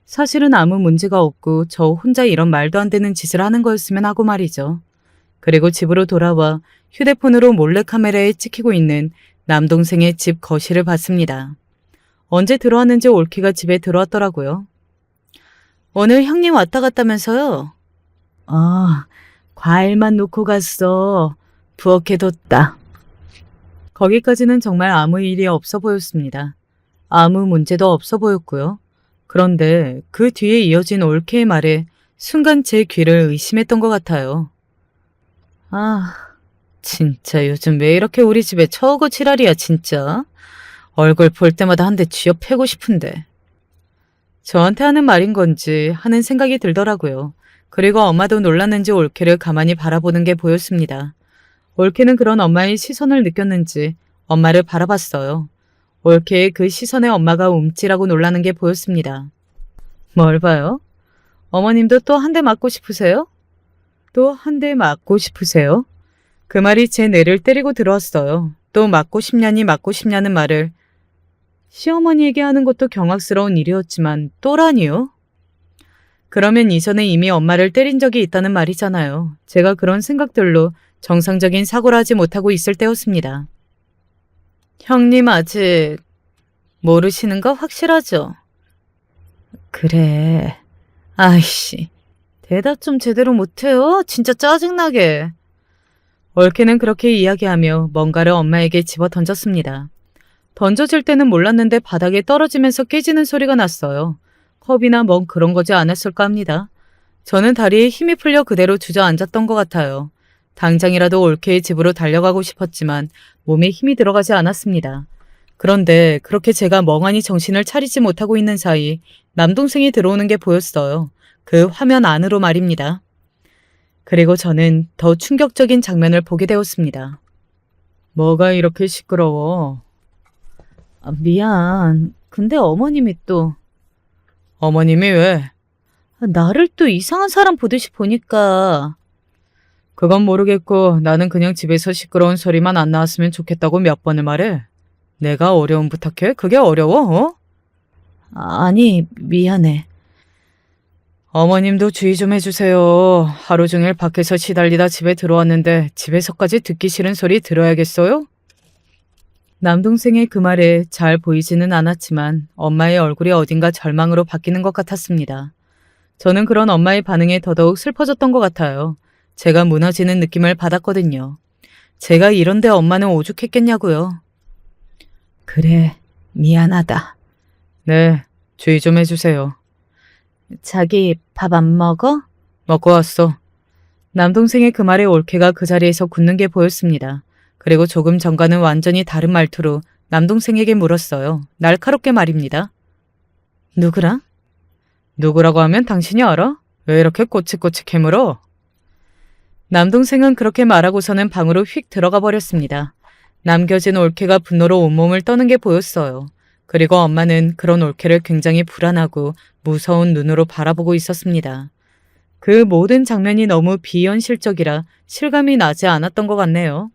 사실은 아무 문제가 없고 저 혼자 이런 말도 안 되는 짓을 하는 거였으면 하고 말이죠. 그리고 집으로 돌아와 휴대폰으로 몰래카메라에 찍히고 있는 남동생의 집 거실을 봤습니다. 언제 들어왔는지 올케가 집에 들어왔더라고요. 오늘 형님 왔다 갔다면서요? 과일만 놓고 갔어. 부엌에뒀다. 거기까지는 정말 아무 일이 없어 보였습니다. 아무 문제도 없어 보였고요. 그런데 그 뒤에 이어진 올케의 말에 순간 제 귀를 의심했던 것 같아요. 진짜 요즘 왜 이렇게 우리 집에 처우고 지랄이야 진짜. 얼굴 볼 때마다 한 대 쥐어 패고 싶은데. 저한테 하는 말인 건지 하는 생각이 들더라고요. 그리고 엄마도 놀랐는지 올케를 가만히 바라보는 게 보였습니다. 올케는 그런 엄마의 시선을 느꼈는지 엄마를 바라봤어요. 올케의 그 시선에 엄마가 움찔하고 놀라는 게 보였습니다. 뭘 봐요? 어머님도 또 한 대 맞고 싶으세요? 또 한 대 맞고 싶으세요? 그 말이 제 뇌를 때리고 들어왔어요. 또 맞고 싶냐니 맞고 싶냐는 말을. 시어머니에게 하는 것도 경악스러운 일이었지만 또라니요? 그러면 이전에 이미 엄마를 때린 적이 있다는 말이잖아요. 제가 그런 생각들로 정상적인 사고를 하지 못하고 있을 때였습니다. 형님 아직 모르시는 거 확실하죠? 그래. 아이씨. 대답 좀 제대로 못해요? 진짜 짜증나게. 올케는 그렇게 이야기하며 뭔가를 엄마에게 집어 던졌습니다. 던져질 때는 몰랐는데 바닥에 떨어지면서 깨지는 소리가 났어요. 컵이나 뭐 그런 거지 않았을까 합니다. 저는 다리에 힘이 풀려 그대로 주저앉았던 것 같아요. 당장이라도 올케의 집으로 달려가고 싶었지만 몸에 힘이 들어가지 않았습니다. 그런데 그렇게 제가 멍하니 정신을 차리지 못하고 있는 사이 남동생이 들어오는 게 보였어요. 그 화면 안으로 말입니다. 그리고 저는 더 충격적인 장면을 보게 되었습니다. 뭐가 이렇게 시끄러워? 미안. 근데 어머님이 또 어머님이 왜? 나를 또 이상한 사람 보듯이 보니까 그건 모르겠고 나는 그냥 집에서 시끄러운 소리만 안 나왔으면 좋겠다고 몇 번을 말해. 내가 어려움 부탁해? 그게 어려워? 어? 아니, 미안해. 어머님도 주의 좀 해주세요. 하루 종일 밖에서 시달리다 집에 들어왔는데 집에서까지 듣기 싫은 소리 들어야겠어요? 남동생의 그 말에 잘 보이지는 않았지만 엄마의 얼굴이 어딘가 절망으로 바뀌는 것 같았습니다. 저는 그런 엄마의 반응에 더더욱 슬퍼졌던 것 같아요. 제가 무너지는 느낌을 받았거든요. 제가 이런데 엄마는 오죽했겠냐고요. 그래, 미안하다. 네, 주의 좀 해주세요. 자기 밥 안 먹어? 먹고 왔어. 남동생의 그 말에 올케가 그 자리에서 굳는 게 보였습니다. 그리고 조금 전과는 완전히 다른 말투로 남동생에게 물었어요. 날카롭게 말입니다. 누구랑? 누구라고 하면 당신이 알아? 왜 이렇게 꼬치꼬치 캐물어? 남동생은 그렇게 말하고서는 방으로 휙 들어가 버렸습니다. 남겨진 올케가 분노로 온몸을 떠는 게 보였어요. 그리고 엄마는 그런 올케를 굉장히 불안하고 무서운 눈으로 바라보고 있었습니다. 그 모든 장면이 너무 비현실적이라 실감이 나지 않았던 것 같네요.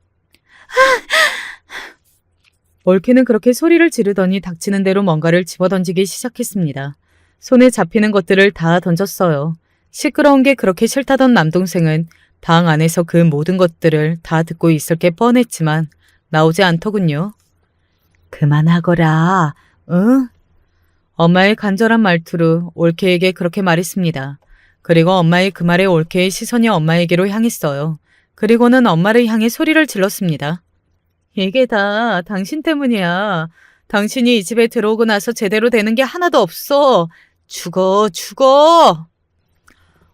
올케는 그렇게 소리를 지르더니 닥치는 대로 뭔가를 집어던지기 시작했습니다. 손에 잡히는 것들을 다 던졌어요. 시끄러운 게 그렇게 싫다던 남동생은 방 안에서 그 모든 것들을 다 듣고 있을 게 뻔했지만 나오지 않더군요. 그만하거라. 응? 엄마의 간절한 말투로 올케에게 그렇게 말했습니다. 그리고 엄마의 그 말에 올케의 시선이 엄마에게로 향했어요. 그리고는 엄마를 향해 소리를 질렀습니다. 이게 다 당신 때문이야. 당신이 이 집에 들어오고 나서 제대로 되는 게 하나도 없어. 죽어, 죽어!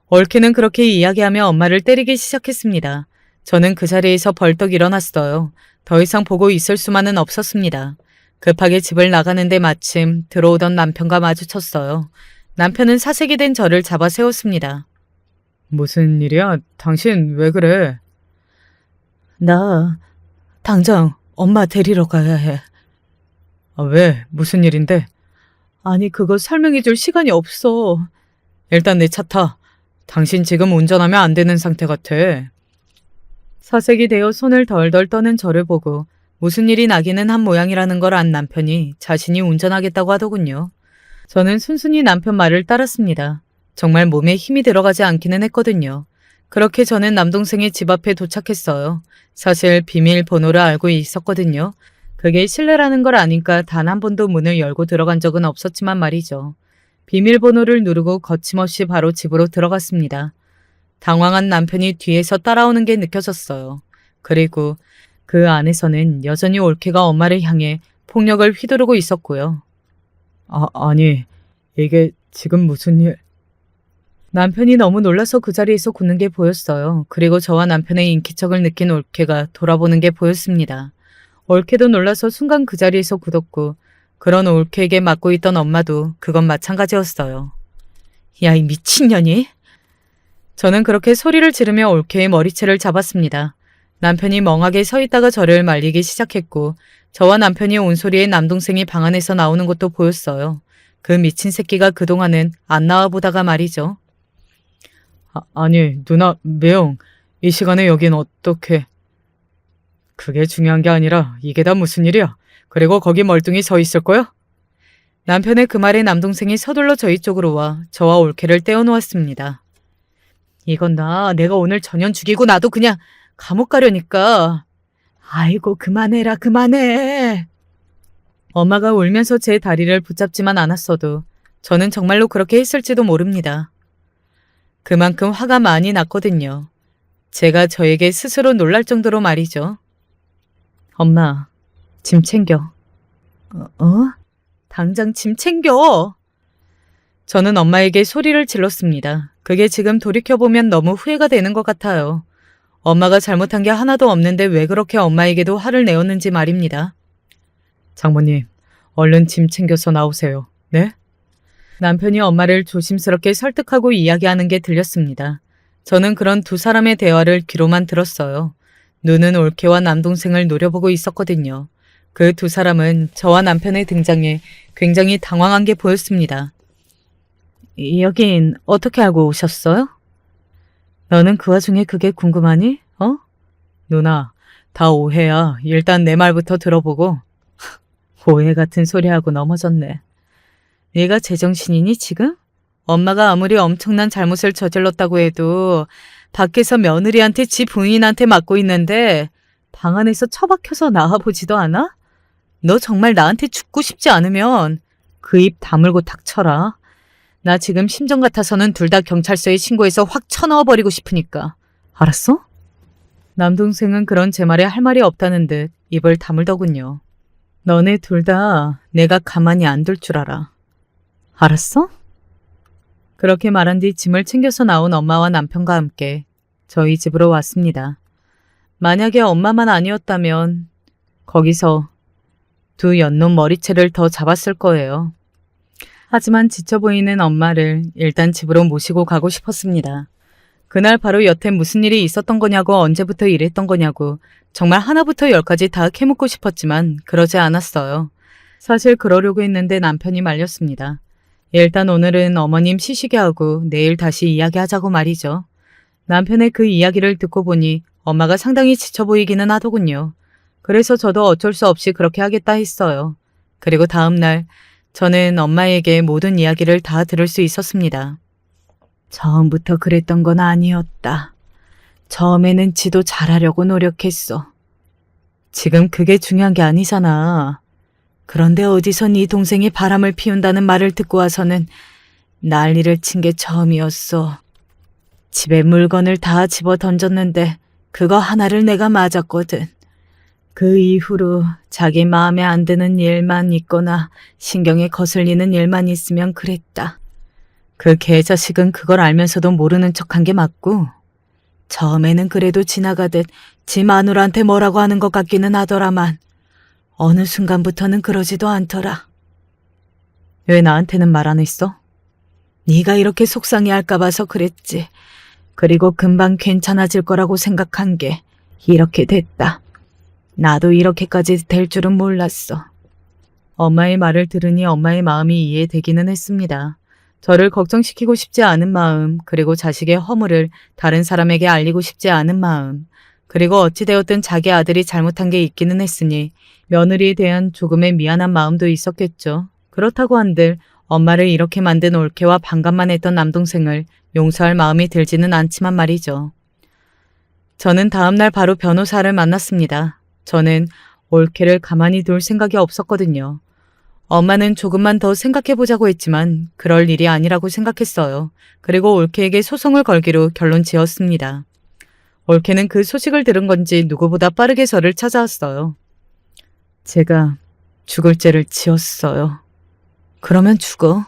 올케는 그렇게 이야기하며 엄마를 때리기 시작했습니다. 저는 그 자리에서 벌떡 일어났어요. 더 이상 보고 있을 수만은 없었습니다. 급하게 집을 나가는데 마침 들어오던 남편과 마주쳤어요. 남편은 사색이 된 저를 잡아 세웠습니다. 무슨 일이야? 당신 왜 그래? 나 당장 엄마 데리러 가야 해. 왜? 무슨 일인데? 아니, 그거 설명해 줄 시간이 없어. 일단 내 차 타. 당신 지금 운전하면 안 되는 상태 같아. 사색이 되어 손을 덜덜 떠는 저를 보고 무슨 일이 나기는 한 모양이라는 걸 안 남편이 자신이 운전하겠다고 하더군요. 저는 순순히 남편 말을 따랐습니다. 정말 몸에 힘이 들어가지 않기는 했거든요. 그렇게 저는 남동생의 집 앞에 도착했어요. 사실 비밀번호를 알고 있었거든요. 그게 실례라는 걸 아니까 단 한 번도 문을 열고 들어간 적은 없었지만 말이죠. 비밀번호를 누르고 거침없이 바로 집으로 들어갔습니다. 당황한 남편이 뒤에서 따라오는 게 느껴졌어요. 그리고 그 안에서는 여전히 올케가 엄마를 향해 폭력을 휘두르고 있었고요. 아니, 이게 지금 무슨 일? 남편이 너무 놀라서 그 자리에서 굳는 게 보였어요. 그리고 저와 남편의 인기척을 느낀 올케가 돌아보는 게 보였습니다. 올케도 놀라서 순간 그 자리에서 굳었고 그런 올케에게 맡고 있던 엄마도 그건 마찬가지였어요. 야, 이 미친년이! 저는 그렇게 소리를 지르며 올케의 머리채를 잡았습니다. 남편이 멍하게 서 있다가 저를 말리기 시작했고 저와 남편이 온 소리에 남동생이 방 안에서 나오는 것도 보였어요. 그 미친 새끼가 그동안은 안 나와보다가 말이죠. 아니, 누나, 매영, 이 시간에 여긴 어떻게... 그게 중요한 게 아니라 이게 다 무슨 일이야? 그리고 거기 멀뚱히 서 있을 거야? 남편의 그 말에 남동생이 서둘러 저희 쪽으로 와 저와 올케를 떼어놓았습니다. 이건 내가 오늘 전현 죽이고 나도 그냥 감옥 가려니까. 아이고, 그만해라, 그만해. 엄마가 울면서 제 다리를 붙잡지만 않았어도 저는 정말로 그렇게 했을지도 모릅니다. 그만큼 화가 많이 났거든요. 제가 저에게 스스로 놀랄 정도로 말이죠. 엄마, 짐 챙겨. 당장 짐 챙겨! 저는 엄마에게 소리를 질렀습니다. 그게 지금 돌이켜보면 너무 후회가 되는 것 같아요. 엄마가 잘못한 게 하나도 없는데 왜 그렇게 엄마에게도 화를 내었는지 말입니다. 장모님, 얼른 짐 챙겨서 나오세요. 네? 남편이 엄마를 조심스럽게 설득하고 이야기하는 게 들렸습니다. 저는 그런 두 사람의 대화를 귀로만 들었어요. 눈은 올케와 남동생을 노려보고 있었거든요. 그 두 사람은 저와 남편의 등장에 굉장히 당황한 게 보였습니다. 여긴 어떻게 알고 오셨어요? 너는 그 와중에 그게 궁금하니? 누나, 다 오해야. 일단 내 말부터 들어보고. 오해 같은 소리하고 넘어졌네. 네가 제정신이니 지금? 엄마가 아무리 엄청난 잘못을 저질렀다고 해도 밖에서 며느리한테 지 부인한테 맡고 있는데 방 안에서 처박혀서 나와보지도 않아? 너 정말 나한테 죽고 싶지 않으면 그 입 다물고 닥쳐라. 나 지금 심정 같아서는 둘 다 경찰서에 신고해서 확 쳐넣어버리고 싶으니까. 알았어? 남동생은 그런 제 말에 할 말이 없다는 듯 입을 다물더군요. 너네 둘 다 내가 가만히 안 둘 줄 알아. 알았어? 그렇게 말한 뒤 짐을 챙겨서 나온 엄마와 남편과 함께 저희 집으로 왔습니다. 만약에 엄마만 아니었다면 거기서 두 연놈 머리채를 더 잡았을 거예요. 하지만 지쳐 보이는 엄마를 일단 집으로 모시고 가고 싶었습니다. 그날 바로 여태 무슨 일이 있었던 거냐고 언제부터 이랬던 거냐고 정말 하나부터 열까지 다 캐묻고 싶었지만 그러지 않았어요. 사실 그러려고 했는데 남편이 말렸습니다. 일단 오늘은 어머님 쉬시게 하고 내일 다시 이야기하자고 말이죠. 남편의 그 이야기를 듣고 보니 엄마가 상당히 지쳐 보이기는 하더군요. 그래서 저도 어쩔 수 없이 그렇게 하겠다 했어요. 그리고 다음 날 저는 엄마에게 모든 이야기를 다 들을 수 있었습니다. 처음부터 그랬던 건 아니었다. 처음에는 지도 잘하려고 노력했어. 지금 그게 중요한 게 아니잖아. 그런데 어디서 네 동생이 바람을 피운다는 말을 듣고 와서는 난리를 친 게 처음이었어. 집에 물건을 다 집어 던졌는데 그거 하나를 내가 맞았거든. 그 이후로 자기 마음에 안 드는 일만 있거나 신경에 거슬리는 일만 있으면 그랬다. 그 개자식은 그걸 알면서도 모르는 척한 게 맞고 처음에는 그래도 지나가듯 지 마누라한테 뭐라고 하는 것 같기는 하더라만 어느 순간부터는 그러지도 않더라. 왜 나한테는 말 안 했어? 네가 이렇게 속상해할까 봐서 그랬지. 그리고 금방 괜찮아질 거라고 생각한 게 이렇게 됐다. 나도 이렇게까지 될 줄은 몰랐어. 엄마의 말을 들으니 엄마의 마음이 이해되기는 했습니다. 저를 걱정시키고 싶지 않은 마음, 그리고 자식의 허물을 다른 사람에게 알리고 싶지 않은 마음, 그리고 어찌되었든 자기 아들이 잘못한 게 있기는 했으니 며느리에 대한 조금의 미안한 마음도 있었겠죠. 그렇다고 한들 엄마를 이렇게 만든 올케와 반감만 했던 남동생을 용서할 마음이 들지는 않지만 말이죠. 저는 다음날 바로 변호사를 만났습니다. 저는 올케를 가만히 둘 생각이 없었거든요. 엄마는 조금만 더 생각해보자고 했지만 그럴 일이 아니라고 생각했어요. 그리고 올케에게 소송을 걸기로 결론 지었습니다. 올케는 그 소식을 들은 건지 누구보다 빠르게 저를 찾아왔어요. 제가 죽을 죄를 지었어요. 그러면 죽어.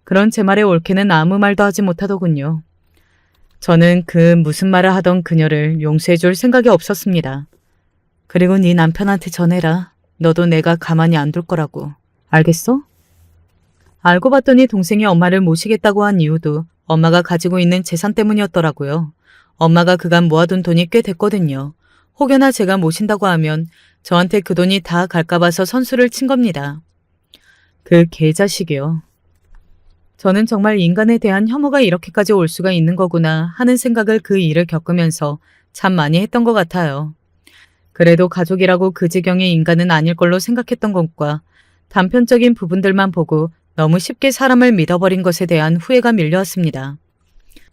그런 제 말에 올케는 아무 말도 하지 못하더군요. 저는 그 무슨 말을 하던 그녀를 용서해줄 생각이 없었습니다. 그리고 네 남편한테 전해라. 너도 내가 가만히 안 둘 거라고. 알겠어? 알고 봤더니 동생이 엄마를 모시겠다고 한 이유도 엄마가 가지고 있는 재산 때문이었더라고요. 엄마가 그간 모아둔 돈이 꽤 됐거든요. 혹여나 제가 모신다고 하면 저한테 그 돈이 다 갈까 봐서 선수를 친 겁니다. 그 개자식이요. 저는 정말 인간에 대한 혐오가 이렇게까지 올 수가 있는 거구나 하는 생각을 그 일을 겪으면서 참 많이 했던 것 같아요. 그래도 가족이라고 그 지경의 인간은 아닐 걸로 생각했던 것과 단편적인 부분들만 보고 너무 쉽게 사람을 믿어버린 것에 대한 후회가 밀려왔습니다.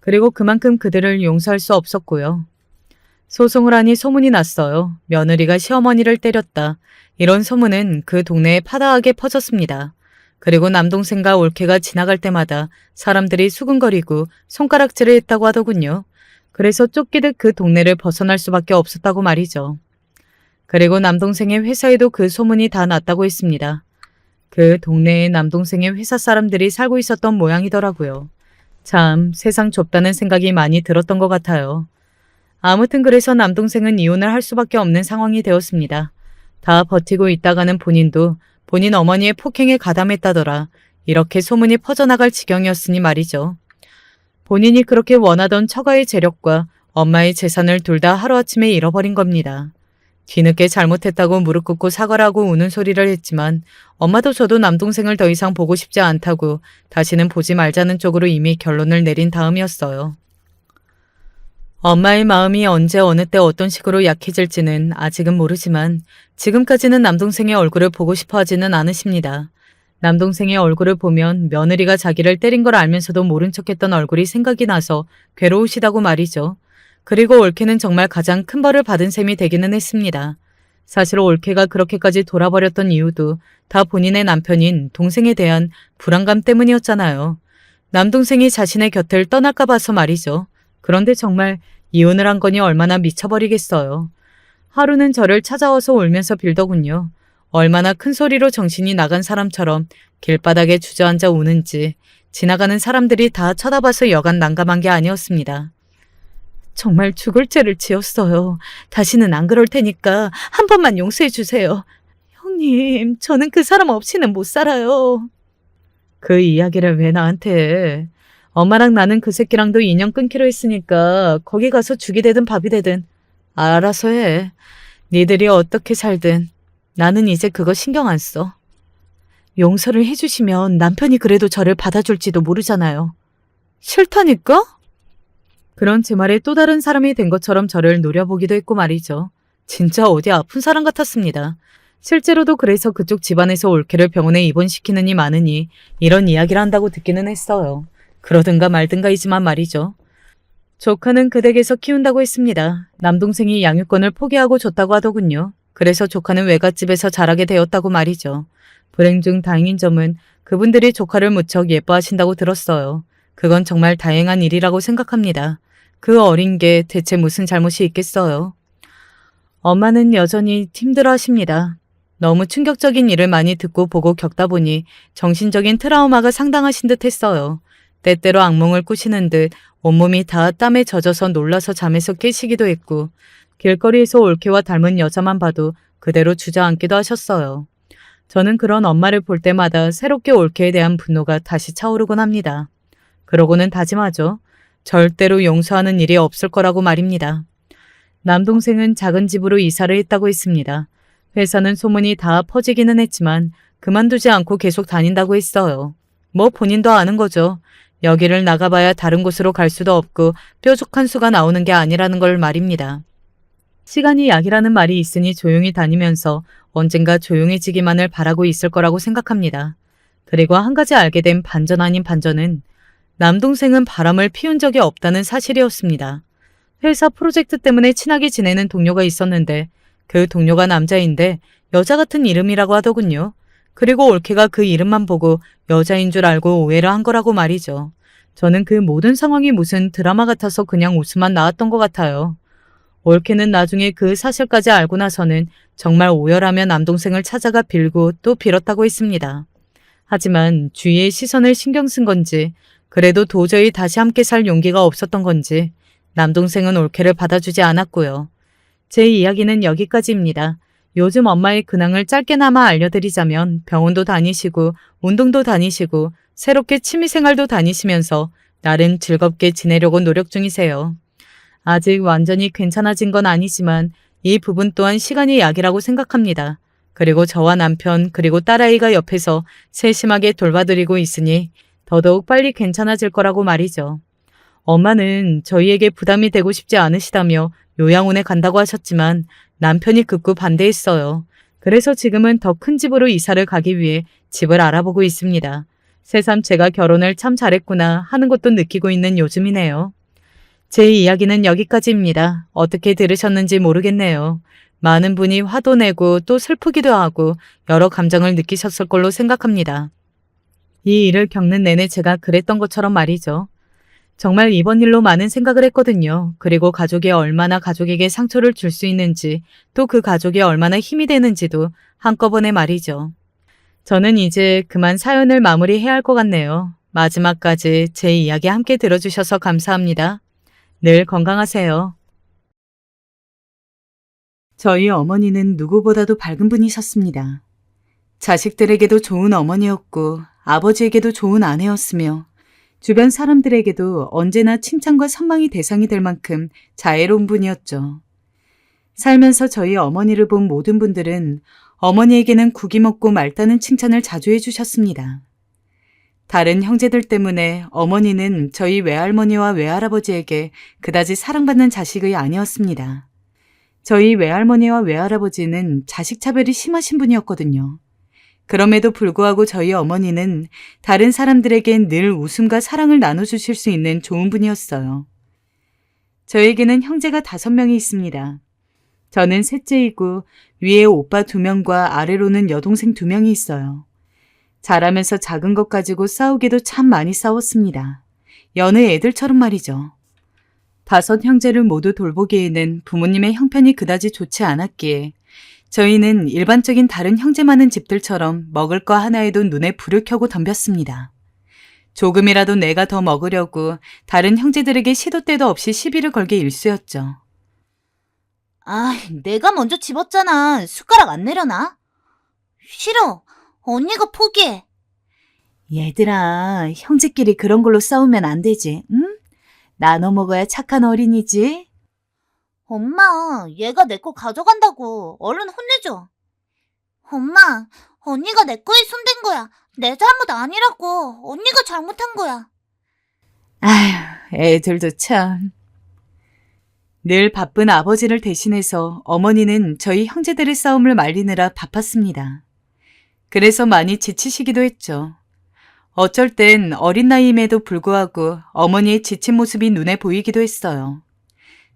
그리고 그만큼 그들을 용서할 수 없었고요. 소송을 하니 소문이 났어요. 며느리가 시어머니를 때렸다. 이런 소문은 그 동네에 파다하게 퍼졌습니다. 그리고 남동생과 올케가 지나갈 때마다 사람들이 수근거리고 손가락질을 했다고 하더군요. 그래서 쫓기듯 그 동네를 벗어날 수밖에 없었다고 말이죠. 그리고 남동생의 회사에도 그 소문이 다 났다고 했습니다. 그 동네에 남동생의 회사 사람들이 살고 있었던 모양이더라고요. 참 세상 좁다는 생각이 많이 들었던 것 같아요. 아무튼 그래서 남동생은 이혼을 할 수밖에 없는 상황이 되었습니다. 다 버티고 있다가는 본인도 본인 어머니의 폭행에 가담했다더라. 이렇게 소문이 퍼져나갈 지경이었으니 말이죠. 본인이 그렇게 원하던 처가의 재력과 엄마의 재산을 둘 다 하루아침에 잃어버린 겁니다. 뒤늦게 잘못했다고 무릎 꿇고 사과를 하고 우는 소리를 했지만 엄마도 저도 남동생을 더 이상 보고 싶지 않다고 다시는 보지 말자는 쪽으로 이미 결론을 내린 다음이었어요. 엄마의 마음이 언제 어느 때 어떤 식으로 약해질지는 아직은 모르지만 지금까지는 남동생의 얼굴을 보고 싶어 하지는 않으십니다. 남동생의 얼굴을 보면 며느리가 자기를 때린 걸 알면서도 모른 척했던 얼굴이 생각이 나서 괴로우시다고 말이죠. 그리고 올케는 정말 가장 큰 벌을 받은 셈이 되기는 했습니다. 사실 올케가 그렇게까지 돌아버렸던 이유도 다 본인의 남편인 동생에 대한 불안감 때문이었잖아요. 남동생이 자신의 곁을 떠날까 봐서 말이죠. 그런데 정말 이혼을 한 거니 얼마나 미쳐버리겠어요. 하루는 저를 찾아와서 울면서 빌더군요. 얼마나 큰 소리로 정신이 나간 사람처럼 길바닥에 주저앉아 우는지 지나가는 사람들이 다 쳐다봐서 여간 난감한 게 아니었습니다. 정말 죽을 죄를 지었어요. 다시는 안 그럴 테니까 한 번만 용서해 주세요. 형님, 저는 그 사람 없이는 못 살아요. 그 이야기를 왜 나한테 해? 엄마랑 나는 그 새끼랑도 인연 끊기로 했으니까 거기 가서 죽이 되든 밥이 되든 알아서 해. 니들이 어떻게 살든 나는 이제 그거 신경 안 써. 용서를 해주시면 남편이 그래도 저를 받아줄지도 모르잖아요. 싫다니까? 그런 제 말에 또 다른 사람이 된 것처럼 저를 노려보기도 했고 말이죠. 진짜 어디 아픈 사람 같았습니다. 실제로도 그래서 그쪽 집안에서 올케를 병원에 입원시키느니 마느니 이런 이야기를 한다고 듣기는 했어요. 그러든가 말든가이지만 말이죠. 조카는 그 댁에서 키운다고 했습니다. 남동생이 양육권을 포기하고 줬다고 하더군요. 그래서 조카는 외갓집에서 자라게 되었다고 말이죠. 불행 중 다행인 점은 그분들이 조카를 무척 예뻐하신다고 들었어요. 그건 정말 다행한 일이라고 생각합니다. 그 어린 게 대체 무슨 잘못이 있겠어요. 엄마는 여전히 힘들어 하십니다. 너무 충격적인 일을 많이 듣고 보고 겪다 보니 정신적인 트라우마가 상당하신 듯 했어요. 때때로 악몽을 꾸시는 듯 온몸이 다 땀에 젖어서 놀라서 잠에서 깨시기도 했고 길거리에서 올케와 닮은 여자만 봐도 그대로 주저앉기도 하셨어요. 저는 그런 엄마를 볼 때마다 새롭게 올케에 대한 분노가 다시 차오르곤 합니다. 그러고는 다짐하죠. 절대로 용서하는 일이 없을 거라고 말입니다. 남동생은 작은 집으로 이사를 했다고 했습니다. 회사는 소문이 다 퍼지기는 했지만 그만두지 않고 계속 다닌다고 했어요. 뭐 본인도 아는 거죠. 여기를 나가봐야 다른 곳으로 갈 수도 없고 뾰족한 수가 나오는 게 아니라는 걸 말입니다. 시간이 약이라는 말이 있으니 조용히 다니면서 언젠가 조용해지기만을 바라고 있을 거라고 생각합니다. 그리고 한 가지 알게 된 반전 아닌 반전은 남동생은 바람을 피운 적이 없다는 사실이었습니다. 회사 프로젝트 때문에 친하게 지내는 동료가 있었는데 그 동료가 남자인데 여자 같은 이름이라고 하더군요. 그리고 올케가 그 이름만 보고 여자인 줄 알고 오해를 한 거라고 말이죠. 저는 그 모든 상황이 무슨 드라마 같아서 그냥 웃음만 나왔던 것 같아요. 올케는 나중에 그 사실까지 알고 나서는 정말 오열하며 남동생을 찾아가 빌고 또 빌었다고 했습니다. 하지만 주위의 시선을 신경 쓴 건지 그래도 도저히 다시 함께 살 용기가 없었던 건지 남동생은 올케를 받아주지 않았고요. 제 이야기는 여기까지입니다. 요즘 엄마의 근황을 짧게나마 알려드리자면 병원도 다니시고 운동도 다니시고 새롭게 취미생활도 다니시면서 나름 즐겁게 지내려고 노력 중이세요. 아직 완전히 괜찮아진 건 아니지만 이 부분 또한 시간이 약이라고 생각합니다. 그리고 저와 남편 그리고 딸아이가 옆에서 세심하게 돌봐드리고 있으니 더더욱 빨리 괜찮아질 거라고 말이죠. 엄마는 저희에게 부담이 되고 싶지 않으시다며 요양원에 간다고 하셨지만 남편이 극구 반대했어요. 그래서 지금은 더 큰 집으로 이사를 가기 위해 집을 알아보고 있습니다. 새삼 제가 결혼을 참 잘했구나 하는 것도 느끼고 있는 요즘이네요. 제 이야기는 여기까지입니다. 어떻게 들으셨는지 모르겠네요. 많은 분이 화도 내고 또 슬프기도 하고 여러 감정을 느끼셨을 걸로 생각합니다. 이 일을 겪는 내내 제가 그랬던 것처럼 말이죠. 정말 이번 일로 많은 생각을 했거든요. 그리고 가족이 얼마나 가족에게 상처를 줄 수 있는지, 또 그 가족이 얼마나 힘이 되는지도 한꺼번에 말이죠. 저는 이제 그만 사연을 마무리해야 할 것 같네요. 마지막까지 제 이야기 함께 들어주셔서 감사합니다. 늘 건강하세요. 저희 어머니는 누구보다도 밝은 분이셨습니다. 자식들에게도 좋은 어머니였고 아버지에게도 좋은 아내였으며 주변 사람들에게도 언제나 칭찬과 선망이 대상이 될 만큼 자애로운 분이었죠. 살면서 저희 어머니를 본 모든 분들은 어머니에게는 국이 먹고 맑다는 칭찬을 자주 해주셨습니다. 다른 형제들 때문에 어머니는 저희 외할머니와 외할아버지에게 그다지 사랑받는 자식이 아니었습니다. 저희 외할머니와 외할아버지는 자식 차별이 심하신 분이었거든요. 그럼에도 불구하고 저희 어머니는 다른 사람들에겐 늘 웃음과 사랑을 나눠주실 수 있는 좋은 분이었어요. 저에게는 형제가 5명이 있습니다. 저는 셋째이고 위에 오빠 2명과 아래로는 여동생 2명이 있어요. 자라면서 작은 것 가지고 싸우기도 참 많이 싸웠습니다. 여느 애들처럼 말이죠. 5 형제를 모두 돌보기에는 부모님의 형편이 그다지 좋지 않았기에 저희는 일반적인 다른 형제 많은 집들처럼 먹을 거 하나에도 눈에 불을 켜고 덤볐습니다. 조금이라도 내가 더 먹으려고 다른 형제들에게 시도 때도 없이 시비를 걸게 일쑤였죠. 아, 내가 먼저 집었잖아. 숟가락 안 내려놔? 싫어. 언니가 포기해. 얘들아, 형제끼리 그런 걸로 싸우면 안 되지, 응? 나눠 먹어야 착한 어린이지. 엄마, 얘가 내 거 가져간다고. 얼른 혼내줘. 엄마, 언니가 내 거에 손댄 거야. 내 잘못 아니라고. 언니가 잘못한 거야. 아휴, 애들도 참. 늘 바쁜 아버지를 대신해서 어머니는 저희 형제들의 싸움을 말리느라 바빴습니다. 그래서 많이 지치시기도 했죠. 어쩔 땐 어린 나이임에도 불구하고 어머니의 지친 모습이 눈에 보이기도 했어요.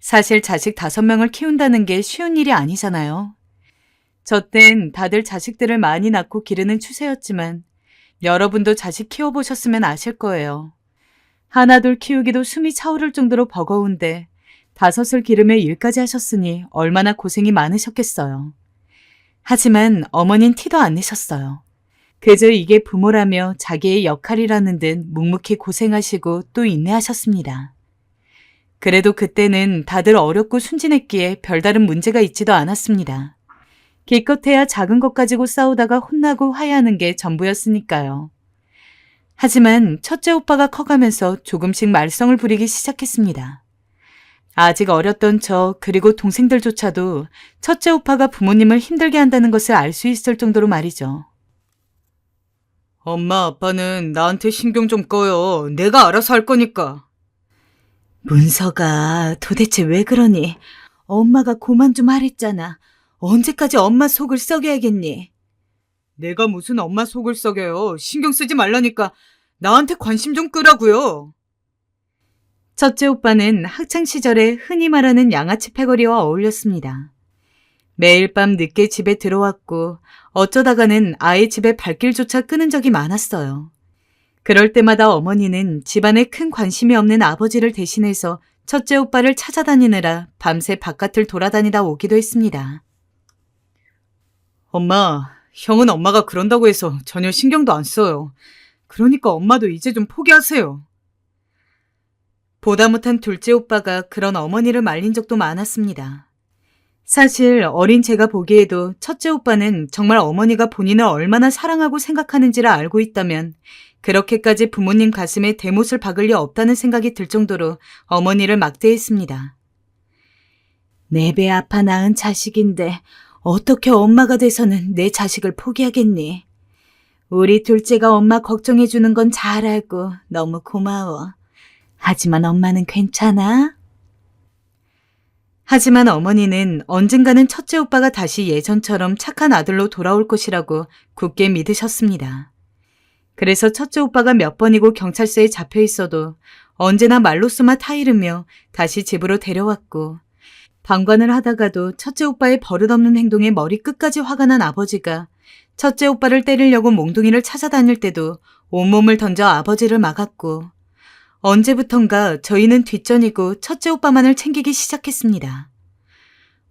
사실 자식 5명을 키운다는 게 쉬운 일이 아니잖아요. 저 땐 다들 자식들을 많이 낳고 기르는 추세였지만 여러분도 자식 키워보셨으면 아실 거예요. 하나둘 키우기도 숨이 차오를 정도로 버거운데 5을 기르며 일까지 하셨으니 얼마나 고생이 많으셨겠어요. 하지만 어머닌 티도 안 내셨어요. 그저 이게 부모라며 자기의 역할이라는 듯 묵묵히 고생하시고 또 인내하셨습니다. 그래도 그때는 다들 어렵고 순진했기에 별다른 문제가 있지도 않았습니다. 기껏해야 작은 것 가지고 싸우다가 혼나고 화해하는 게 전부였으니까요. 하지만 첫째 오빠가 커가면서 조금씩 말썽을 부리기 시작했습니다. 아직 어렸던 저 그리고 동생들조차도 첫째 오빠가 부모님을 힘들게 한다는 것을 알 수 있을 정도로 말이죠. 엄마 아빠는 나한테 신경 좀 꺼요. 내가 알아서 할 거니까. 문서가 도대체 왜 그러니? 엄마가 그만 좀 하랬잖아. 언제까지 엄마 속을 썩여야겠니? 내가 무슨 엄마 속을 썩여요. 신경 쓰지 말라니까. 나한테 관심 좀 끄라고요. 첫째 오빠는 학창시절에 흔히 말하는 양아치 패거리와 어울렸습니다. 매일 밤 늦게 집에 들어왔고 어쩌다가는 아예 집에 발길조차 끄는 적이 많았어요. 그럴 때마다 어머니는 집안에 큰 관심이 없는 아버지를 대신해서 첫째 오빠를 찾아다니느라 밤새 바깥을 돌아다니다 오기도 했습니다. 엄마, 형은 엄마가 그런다고 해서 전혀 신경도 안 써요. 그러니까 엄마도 이제 좀 포기하세요. 보다 못한 둘째 오빠가 그런 어머니를 말린 적도 많았습니다. 사실 어린 제가 보기에도 첫째 오빠는 정말 어머니가 본인을 얼마나 사랑하고 생각하는지를 알고 있다면 그렇게까지 부모님 가슴에 대못을 박을 리 없다는 생각이 들 정도로 어머니를 막대했습니다. 내 배 아파 낳은 자식인데 어떻게 엄마가 돼서는 내 자식을 포기하겠니? 우리 둘째가 엄마 걱정해주는 건 잘 알고 너무 고마워. 하지만 엄마는 괜찮아? 하지만 어머니는 언젠가는 첫째 오빠가 다시 예전처럼 착한 아들로 돌아올 것이라고 굳게 믿으셨습니다. 그래서 첫째 오빠가 몇 번이고 경찰서에 잡혀 있어도 언제나 말로쏘마 타이르며 다시 집으로 데려왔고 방관을 하다가도 첫째 오빠의 버릇없는 행동에 머리 끝까지 화가 난 아버지가 첫째 오빠를 때리려고 몽둥이를 찾아다닐 때도 온몸을 던져 아버지를 막았고 언제부턴가 저희는 뒷전이고 첫째 오빠만을 챙기기 시작했습니다.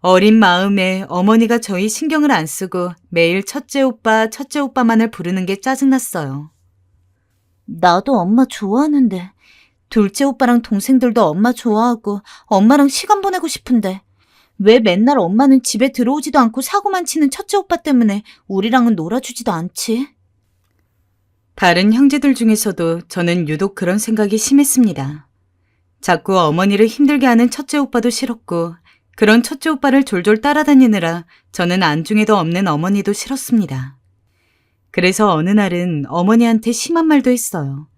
어린 마음에 어머니가 저희 신경을 안 쓰고 매일 첫째 오빠만을 부르는 게 짜증났어요. 나도 엄마 좋아하는데 둘째 오빠랑 동생들도 엄마 좋아하고 엄마랑 시간 보내고 싶은데 왜 맨날 엄마는 집에 들어오지도 않고 사고만 치는 첫째 오빠 때문에 우리랑은 놀아주지도 않지? 다른 형제들 중에서도 저는 유독 그런 생각이 심했습니다. 자꾸 어머니를 힘들게 하는 첫째 오빠도 싫었고 그런 첫째 오빠를 졸졸 따라다니느라 저는 안중에도 없는 어머니도 싫었습니다. 그래서 어느 날은 어머니한테 심한 말도 했어요.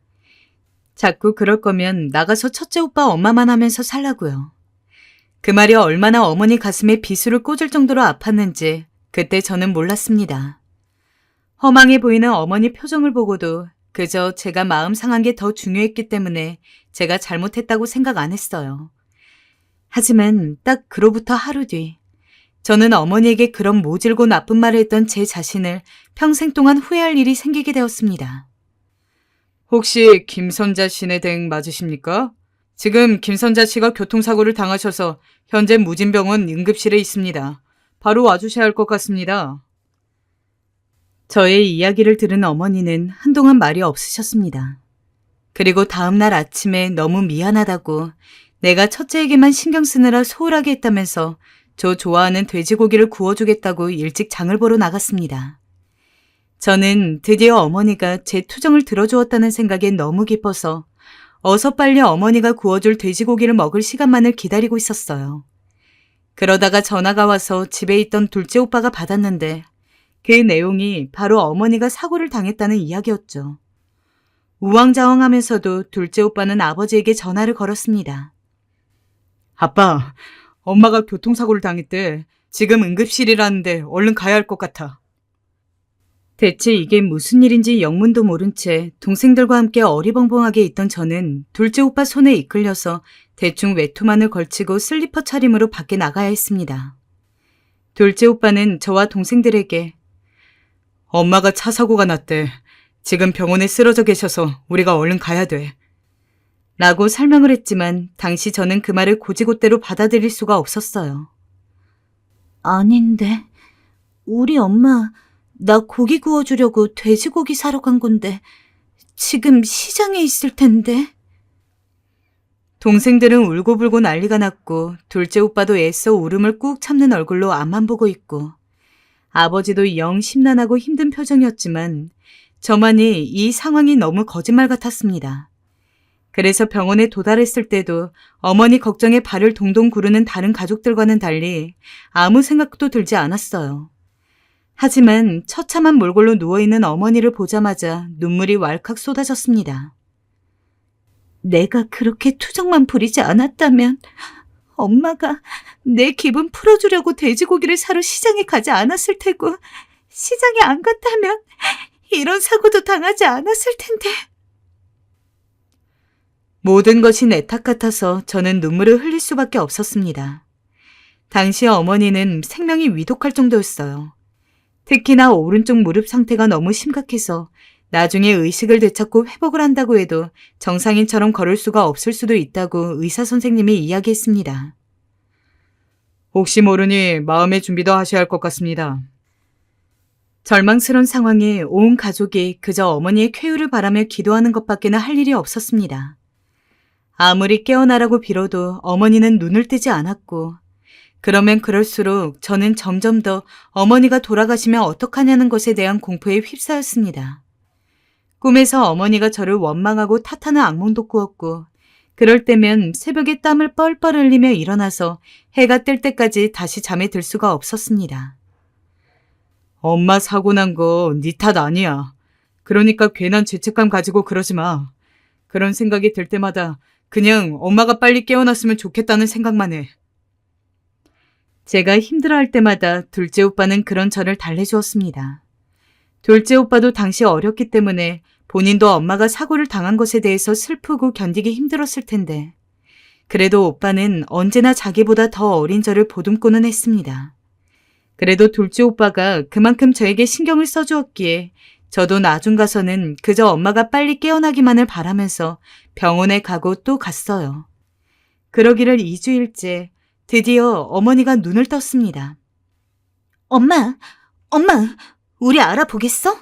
자꾸 그럴 거면 나가서 첫째 오빠 엄마만 하면서 살라고요. 그 말이 얼마나 어머니 가슴에 비수를 꽂을 정도로 아팠는지 그때 저는 몰랐습니다. 허망해 보이는 어머니 표정을 보고도 그저 제가 마음 상한 게 더 중요했기 때문에 제가 잘못했다고 생각 안 했어요. 하지만 딱 그로부터 하루 뒤 저는 어머니에게 그런 모질고 나쁜 말을 했던 제 자신을 평생 동안 후회할 일이 생기게 되었습니다. 혹시 김선자 씨네 댁 맞으십니까? 지금 김선자 씨가 교통사고를 당하셔서 현재 무진병원 응급실에 있습니다. 바로 와주셔야 할 것 같습니다. 저의 이야기를 들은 어머니는 한동안 말이 없으셨습니다. 그리고 다음 날 아침에 너무 미안하다고 내가 첫째에게만 신경 쓰느라 소홀하게 했다면서 저 좋아하는 돼지고기를 구워주겠다고 일찍 장을 보러 나갔습니다. 저는 드디어 어머니가 제 투정을 들어주었다는 생각에 너무 기뻐서 어서 빨리 어머니가 구워줄 돼지고기를 먹을 시간만을 기다리고 있었어요. 그러다가 전화가 와서 집에 있던 둘째 오빠가 받았는데 그 내용이 바로 어머니가 사고를 당했다는 이야기였죠. 우왕좌왕하면서도 둘째 오빠는 아버지에게 전화를 걸었습니다. 아빠, 엄마가 교통사고를 당했대. 지금 응급실이라는데 얼른 가야 할 것 같아. 대체 이게 무슨 일인지 영문도 모른 채 동생들과 함께 어리벙벙하게 있던 저는 둘째 오빠 손에 이끌려서 대충 외투만을 걸치고 슬리퍼 차림으로 밖에 나가야 했습니다. 둘째 오빠는 저와 동생들에게 엄마가 차 사고가 났대. 지금 병원에 쓰러져 계셔서 우리가 얼른 가야 돼. 라고 설명을 했지만 당시 저는 그 말을 고지고대로 받아들일 수가 없었어요. 아닌데, 우리 엄마 나 고기 구워주려고 돼지고기 사러 간 건데 지금 시장에 있을 텐데. 동생들은 울고불고 난리가 났고 둘째 오빠도 애써 울음을 꾹 참는 얼굴로 앞만 보고 있고 아버지도 영 심란하고 힘든 표정이었지만 저만이 이 상황이 너무 거짓말 같았습니다. 그래서 병원에 도달했을 때도 어머니 걱정에 발을 동동 구르는 다른 가족들과는 달리 아무 생각도 들지 않았어요. 하지만 처참한 몰골로 누워있는 어머니를 보자마자 눈물이 왈칵 쏟아졌습니다. 내가 그렇게 투정만 부리지 않았다면 엄마가 내 기분 풀어주려고 돼지고기를 사러 시장에 가지 않았을 테고 시장에 안 갔다면 이런 사고도 당하지 않았을 텐데. 모든 것이 내 탓 같아서 저는 눈물을 흘릴 수밖에 없었습니다. 당시 어머니는 생명이 위독할 정도였어요. 특히나 오른쪽 무릎 상태가 너무 심각해서 나중에 의식을 되찾고 회복을 한다고 해도 정상인처럼 걸을 수가 없을 수도 있다고 의사 선생님이 이야기했습니다. 혹시 모르니 마음의 준비도 하셔야 할 것 같습니다. 절망스러운 상황에 온 가족이 그저 어머니의 쾌유를 바라며 기도하는 것밖에는 할 일이 없었습니다. 아무리 깨어나라고 빌어도 어머니는 눈을 뜨지 않았고 그러면 그럴수록 저는 점점 더 어머니가 돌아가시면 어떡하냐는 것에 대한 공포에 휩싸였습니다. 꿈에서 어머니가 저를 원망하고 탓하는 악몽도 꾸었고 그럴 때면 새벽에 땀을 뻘뻘 흘리며 일어나서 해가 뜰 때까지 다시 잠에 들 수가 없었습니다. 엄마 사고 난 거 네 탓 아니야. 그러니까 괜한 죄책감 가지고 그러지 마. 그런 생각이 들 때마다 그냥 엄마가 빨리 깨어났으면 좋겠다는 생각만 해. 제가 힘들어할 때마다 둘째 오빠는 그런 저를 달래주었습니다. 둘째 오빠도 당시 어렸기 때문에 본인도 엄마가 사고를 당한 것에 대해서 슬프고 견디기 힘들었을 텐데 그래도 오빠는 언제나 자기보다 더 어린 저를 보듬고는 했습니다. 그래도 둘째 오빠가 그만큼 저에게 신경을 써주었기에 저도 나중 가서는 그저 엄마가 빨리 깨어나기만을 바라면서 병원에 가고 또 갔어요. 그러기를 2주일째 드디어 어머니가 눈을 떴습니다. 엄마, 우리 알아보겠어?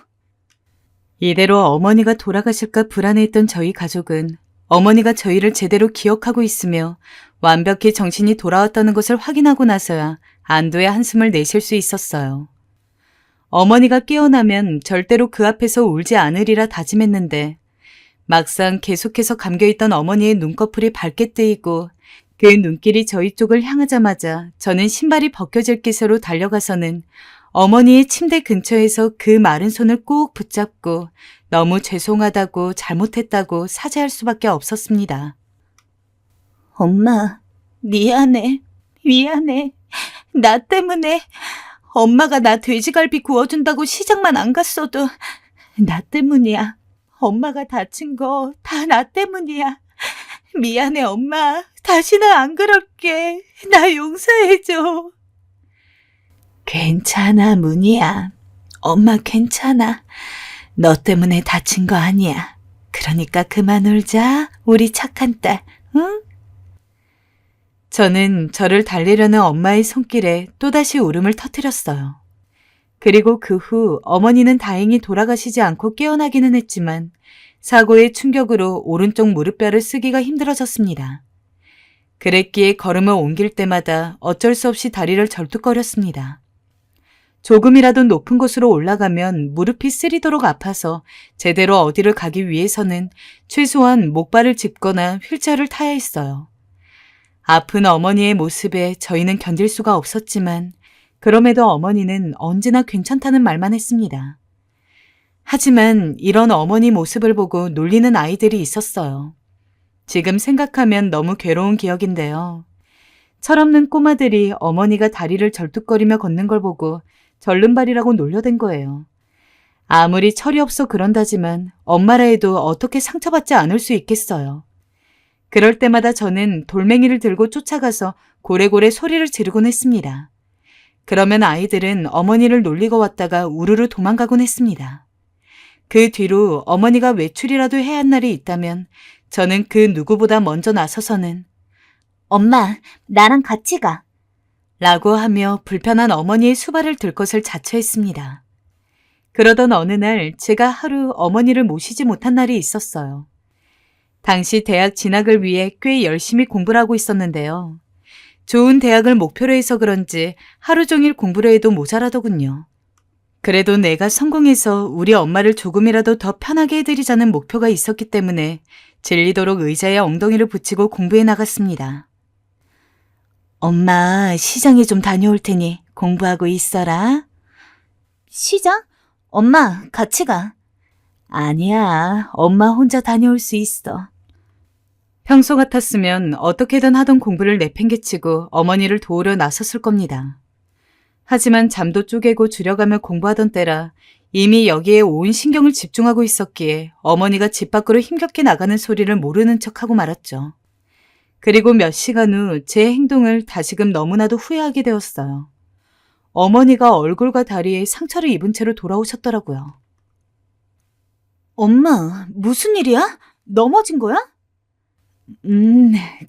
이대로 어머니가 돌아가실까 불안해했던 저희 가족은 어머니가 저희를 제대로 기억하고 있으며 완벽히 정신이 돌아왔다는 것을 확인하고 나서야 안도의 한숨을 내쉴 수 있었어요. 어머니가 깨어나면 절대로 그 앞에서 울지 않으리라 다짐했는데 막상 계속해서 감겨있던 어머니의 눈꺼풀이 밝게 뜨이고 그 눈길이 저희 쪽을 향하자마자 저는 신발이 벗겨질 기세로 달려가서는 어머니의 침대 근처에서 그 마른 손을 꼭 붙잡고 너무 죄송하다고 잘못했다고 사죄할 수밖에 없었습니다. 엄마, 미안해. 나 때문에 엄마가 나 돼지갈비 구워준다고 시장만 안 갔어도 나 때문이야. 엄마가 다친 거 다 나 때문이야. 미안해, 엄마. 다시는 안 그럴게. 나 용서해줘. 괜찮아, 문희야. 엄마 괜찮아. 너 때문에 다친 거 아니야. 그러니까 그만 울자. 우리 착한 딸, 응? 저는 저를 달래려는 엄마의 손길에 또다시 울음을 터뜨렸어요. 그리고 그 후 어머니는 다행히 돌아가시지 않고 깨어나기는 했지만 사고의 충격으로 오른쪽 무릎뼈를 쓰기가 힘들어졌습니다. 그랬기에 걸음을 옮길 때마다 어쩔 수 없이 다리를 절뚝거렸습니다. 조금이라도 높은 곳으로 올라가면 무릎이 쓰리도록 아파서 제대로 어디를 가기 위해서는 최소한 목발을 짚거나 휠체어를 타야 했어요. 아픈 어머니의 모습에 저희는 견딜 수가 없었지만 그럼에도 어머니는 언제나 괜찮다는 말만 했습니다. 하지만 이런 어머니 모습을 보고 놀리는 아이들이 있었어요. 지금 생각하면 너무 괴로운 기억인데요. 철없는 꼬마들이 어머니가 다리를 절뚝거리며 걷는 걸 보고 절름발이라고 놀려댄 거예요. 아무리 철이 없어 그런다지만 엄마라 해도 어떻게 상처받지 않을 수 있겠어요. 그럴 때마다 저는 돌멩이를 들고 쫓아가서 고래고래 소리를 지르곤 했습니다. 그러면 아이들은 어머니를 놀리고 왔다가 우르르 도망가곤 했습니다. 그 뒤로 어머니가 외출이라도 해야 한 날이 있다면 저는 그 누구보다 먼저 나서서는 엄마, 나랑 같이 가. 라고 하며 불편한 어머니의 수발을 들 것을 자처했습니다. 그러던 어느 날 제가 하루 어머니를 모시지 못한 날이 있었어요. 당시 대학 진학을 위해 꽤 열심히 공부를 하고 있었는데요. 좋은 대학을 목표로 해서 그런지 하루 종일 공부를 해도 모자라더군요. 그래도 내가 성공해서 우리 엄마를 조금이라도 더 편하게 해드리자는 목표가 있었기 때문에 질리도록 의자에 엉덩이를 붙이고 공부해 나갔습니다. 엄마, 시장에 좀 다녀올 테니 공부하고 있어라. 시장? 엄마, 같이 가. 아니야, 엄마 혼자 다녀올 수 있어. 평소 같았으면 어떻게든 하던 공부를 내팽개치고 어머니를 도우려 나섰을 겁니다. 하지만 잠도 쪼개고 줄여가며 공부하던 때라 이미 여기에 온 신경을 집중하고 있었기에 어머니가 집 밖으로 힘겹게 나가는 소리를 모르는 척하고 말았죠. 그리고 몇 시간 후 제 행동을 다시금 너무나도 후회하게 되었어요. 어머니가 얼굴과 다리에 상처를 입은 채로 돌아오셨더라고요. 엄마, 무슨 일이야? 넘어진 거야?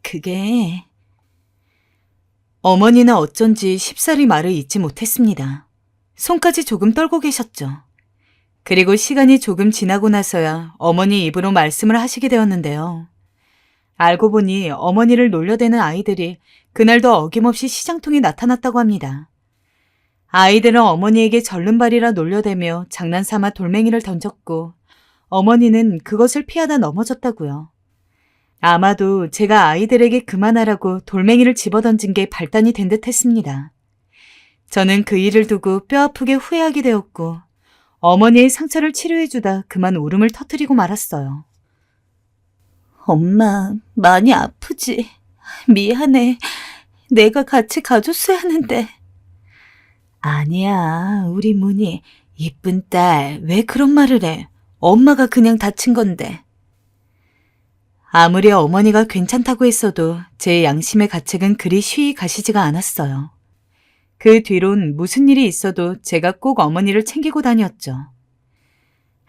그게... 어머니는 어쩐지 쉽사리 말을 잇지 못했습니다. 손까지 조금 떨고 계셨죠. 그리고 시간이 조금 지나고 나서야 어머니 입으로 말씀을 하시게 되었는데요. 알고 보니 어머니를 놀려대는 아이들이 그날도 어김없이 시장통에 나타났다고 합니다. 아이들은 어머니에게 절름발이라 놀려대며 장난삼아 돌멩이를 던졌고 어머니는 그것을 피하다 넘어졌다고요. 아마도 제가 아이들에게 그만하라고 돌멩이를 집어던진 게 발단이 된 듯 했습니다. 저는 그 일을 두고 뼈아프게 후회하게 되었고 어머니의 상처를 치료해주다 그만 울음을 터뜨리고 말았어요. 엄마, 많이 아프지? 미안해. 내가 같이 가줬어야 하는데. 아니야, 우리 문희. 이쁜 딸, 왜 그런 말을 해? 엄마가 그냥 다친 건데. 아무리 어머니가 괜찮다고 했어도 제 양심의 가책은 그리 쉬이 가시지가 않았어요. 그 뒤론 무슨 일이 있어도 제가 꼭 어머니를 챙기고 다녔죠.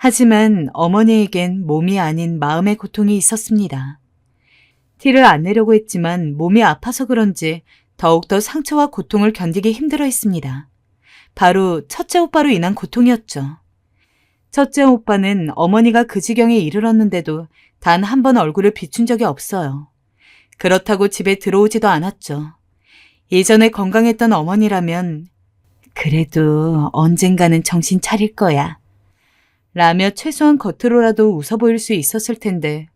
하지만 어머니에겐 몸이 아닌 마음의 고통이 있었습니다. 티를 안 내려고 했지만 몸이 아파서 그런지 더욱더 상처와 고통을 견디기 힘들어 했습니다. 바로 첫째 오빠로 인한 고통이었죠. 첫째 오빠는 어머니가 그 지경에 이르렀는데도 단 한 번 얼굴을 비춘 적이 없어요. 그렇다고 집에 들어오지도 않았죠. 예전에 건강했던 어머니라면 그래도 언젠가는 정신 차릴 거야 라며 최소한 겉으로라도 웃어 보일 수 있었을 텐데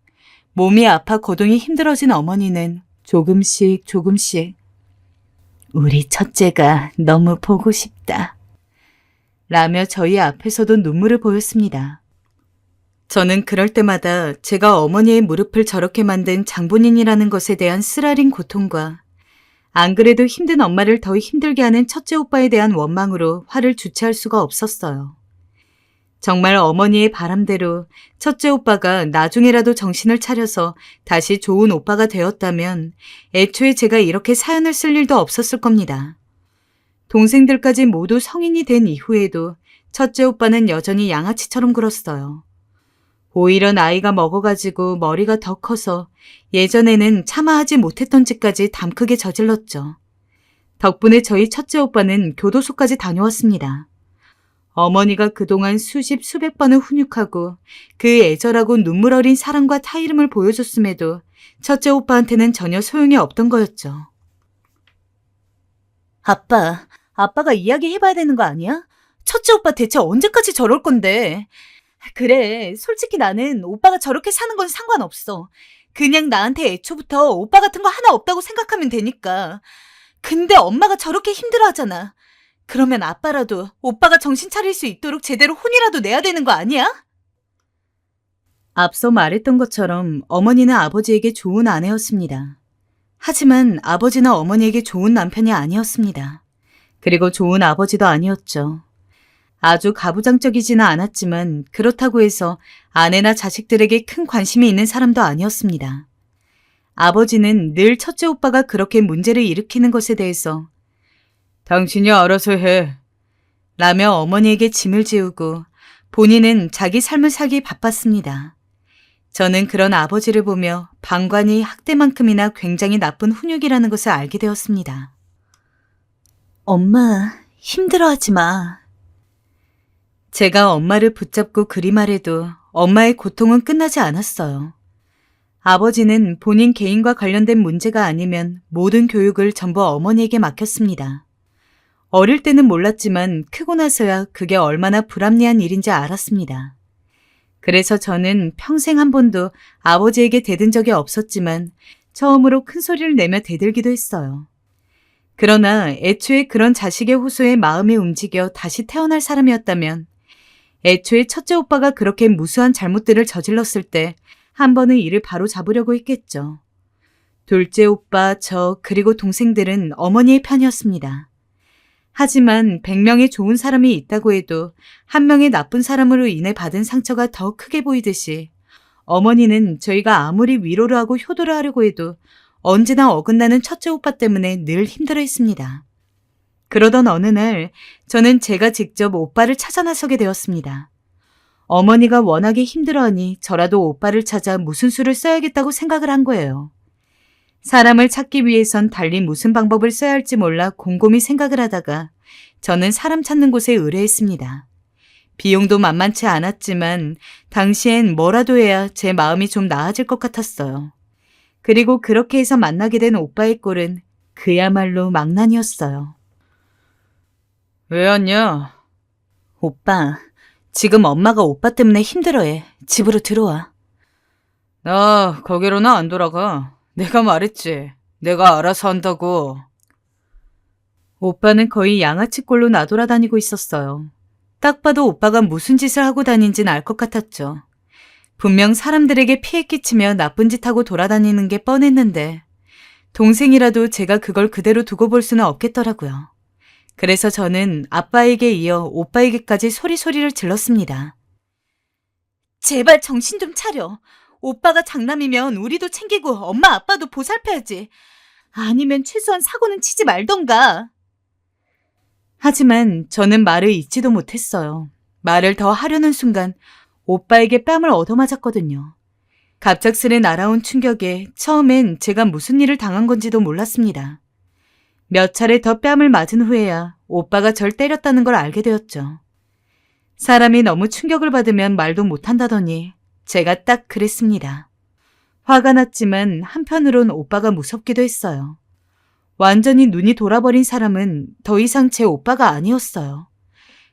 몸이 아파 거동이 힘들어진 어머니는 조금씩 우리 첫째가 너무 보고 싶다 라며 저희 앞에서도 눈물을 보였습니다. 저는 그럴 때마다 제가 어머니의 무릎을 저렇게 만든 장본인이라는 것에 대한 쓰라린 고통과 안 그래도 힘든 엄마를 더 힘들게 하는 첫째 오빠에 대한 원망으로 화를 주체할 수가 없었어요. 정말 어머니의 바람대로 첫째 오빠가 나중에라도 정신을 차려서 다시 좋은 오빠가 되었다면 애초에 제가 이렇게 사연을 쓸 일도 없었을 겁니다. 동생들까지 모두 성인이 된 이후에도 첫째 오빠는 여전히 양아치처럼 굴었어요. 오히려 나이가 먹어가지고 머리가 더 커서 예전에는 차마하지 못했던 짓까지 담크게 저질렀죠. 덕분에 저희 첫째 오빠는 교도소까지 다녀왔습니다. 어머니가 그동안 수십 수백 번을 훈육하고 그 애절하고 눈물 어린 사랑과 타이름을 보여줬음에도 첫째 오빠한테는 전혀 소용이 없던 거였죠. 아빠가 이야기해봐야 되는 거 아니야? 첫째 오빠 대체 언제까지 저럴 건데? 그래, 솔직히 나는 오빠가 저렇게 사는 건 상관없어. 그냥 나한테 애초부터 오빠 같은 거 하나 없다고 생각하면 되니까. 근데 엄마가 저렇게 힘들어하잖아. 그러면 아빠라도 오빠가 정신 차릴 수 있도록 제대로 혼이라도 내야 되는 거 아니야? 앞서 말했던 것처럼 어머니는 아버지에게 좋은 아내였습니다. 하지만 아버지는 어머니에게 좋은 남편이 아니었습니다. 그리고 좋은 아버지도 아니었죠. 아주 가부장적이지는 않았지만 그렇다고 해서 아내나 자식들에게 큰 관심이 있는 사람도 아니었습니다. 아버지는 늘 첫째 오빠가 그렇게 문제를 일으키는 것에 대해서 당신이 알아서 해 라며 어머니에게 짐을 지우고 본인은 자기 삶을 살기 바빴습니다. 저는 그런 아버지를 보며 방관이 학대만큼이나 굉장히 나쁜 훈육이라는 것을 알게 되었습니다. 엄마, 힘들어하지 마. 제가 엄마를 붙잡고 그리 말해도 엄마의 고통은 끝나지 않았어요. 아버지는 본인 개인과 관련된 문제가 아니면 모든 교육을 전부 어머니에게 맡겼습니다. 어릴 때는 몰랐지만 크고 나서야 그게 얼마나 불합리한 일인지 알았습니다. 그래서 저는 평생 한 번도 아버지에게 대든 적이 없었지만 처음으로 큰 소리를 내며 대들기도 했어요. 그러나 애초에 그런 자식의 호소에 마음이 움직여 다시 태어날 사람이었다면 애초에 첫째 오빠가 그렇게 무수한 잘못들을 저질렀을 때 한 번은 이를 바로 잡으려고 했겠죠. 둘째 오빠, 저, 그리고 동생들은 어머니의 편이었습니다. 하지만 100명의 좋은 사람이 있다고 해도 한 명의 나쁜 사람으로 인해 받은 상처가 더 크게 보이듯이 어머니는 저희가 아무리 위로를 하고 효도를 하려고 해도 언제나 어긋나는 첫째 오빠 때문에 늘 힘들어했습니다. 그러던 어느 날 저는 제가 직접 오빠를 찾아 나서게 되었습니다. 어머니가 워낙에 힘들어하니 저라도 오빠를 찾아 무슨 수를 써야겠다고 생각을 한 거예요. 사람을 찾기 위해선 달리 무슨 방법을 써야 할지 몰라 곰곰이 생각을 하다가 저는 사람 찾는 곳에 의뢰했습니다. 비용도 만만치 않았지만 당시엔 뭐라도 해야 제 마음이 좀 나아질 것 같았어요. 그리고 그렇게 해서 만나게 된 오빠의 꼴은 그야말로 망난이었어요. 왜 왔냐? 오빠, 지금 엄마가 오빠 때문에 힘들어해. 집으로 들어와. 나 거기로는 안 돌아가. 내가 말했지. 내가 알아서 한다고. 오빠는 거의 양아치 꼴로 나돌아다니고 있었어요. 딱 봐도 오빠가 무슨 짓을 하고 다닌지는 알 것 같았죠. 분명 사람들에게 피해 끼치며 나쁜 짓 하고 돌아다니는 게 뻔했는데 동생이라도 제가 그걸 그대로 두고 볼 수는 없겠더라고요. 그래서 저는 아빠에게 이어 오빠에게까지 소리를 질렀습니다. 제발 정신 좀 차려. 오빠가 장남이면 우리도 챙기고 엄마 아빠도 보살펴야지. 아니면 최소한 사고는 치지 말던가. 하지만 저는 말을 잊지도 못했어요. 말을 더 하려는 순간 오빠에게 뺨을 얻어맞았거든요. 갑작스레 날아온 충격에 처음엔 제가 무슨 일을 당한 건지도 몰랐습니다. 몇 차례 더 뺨을 맞은 후에야 오빠가 절 때렸다는 걸 알게 되었죠. 사람이 너무 충격을 받으면 말도 못한다더니 제가 딱 그랬습니다. 화가 났지만 한편으론 오빠가 무섭기도 했어요. 완전히 눈이 돌아버린 사람은 더 이상 제 오빠가 아니었어요.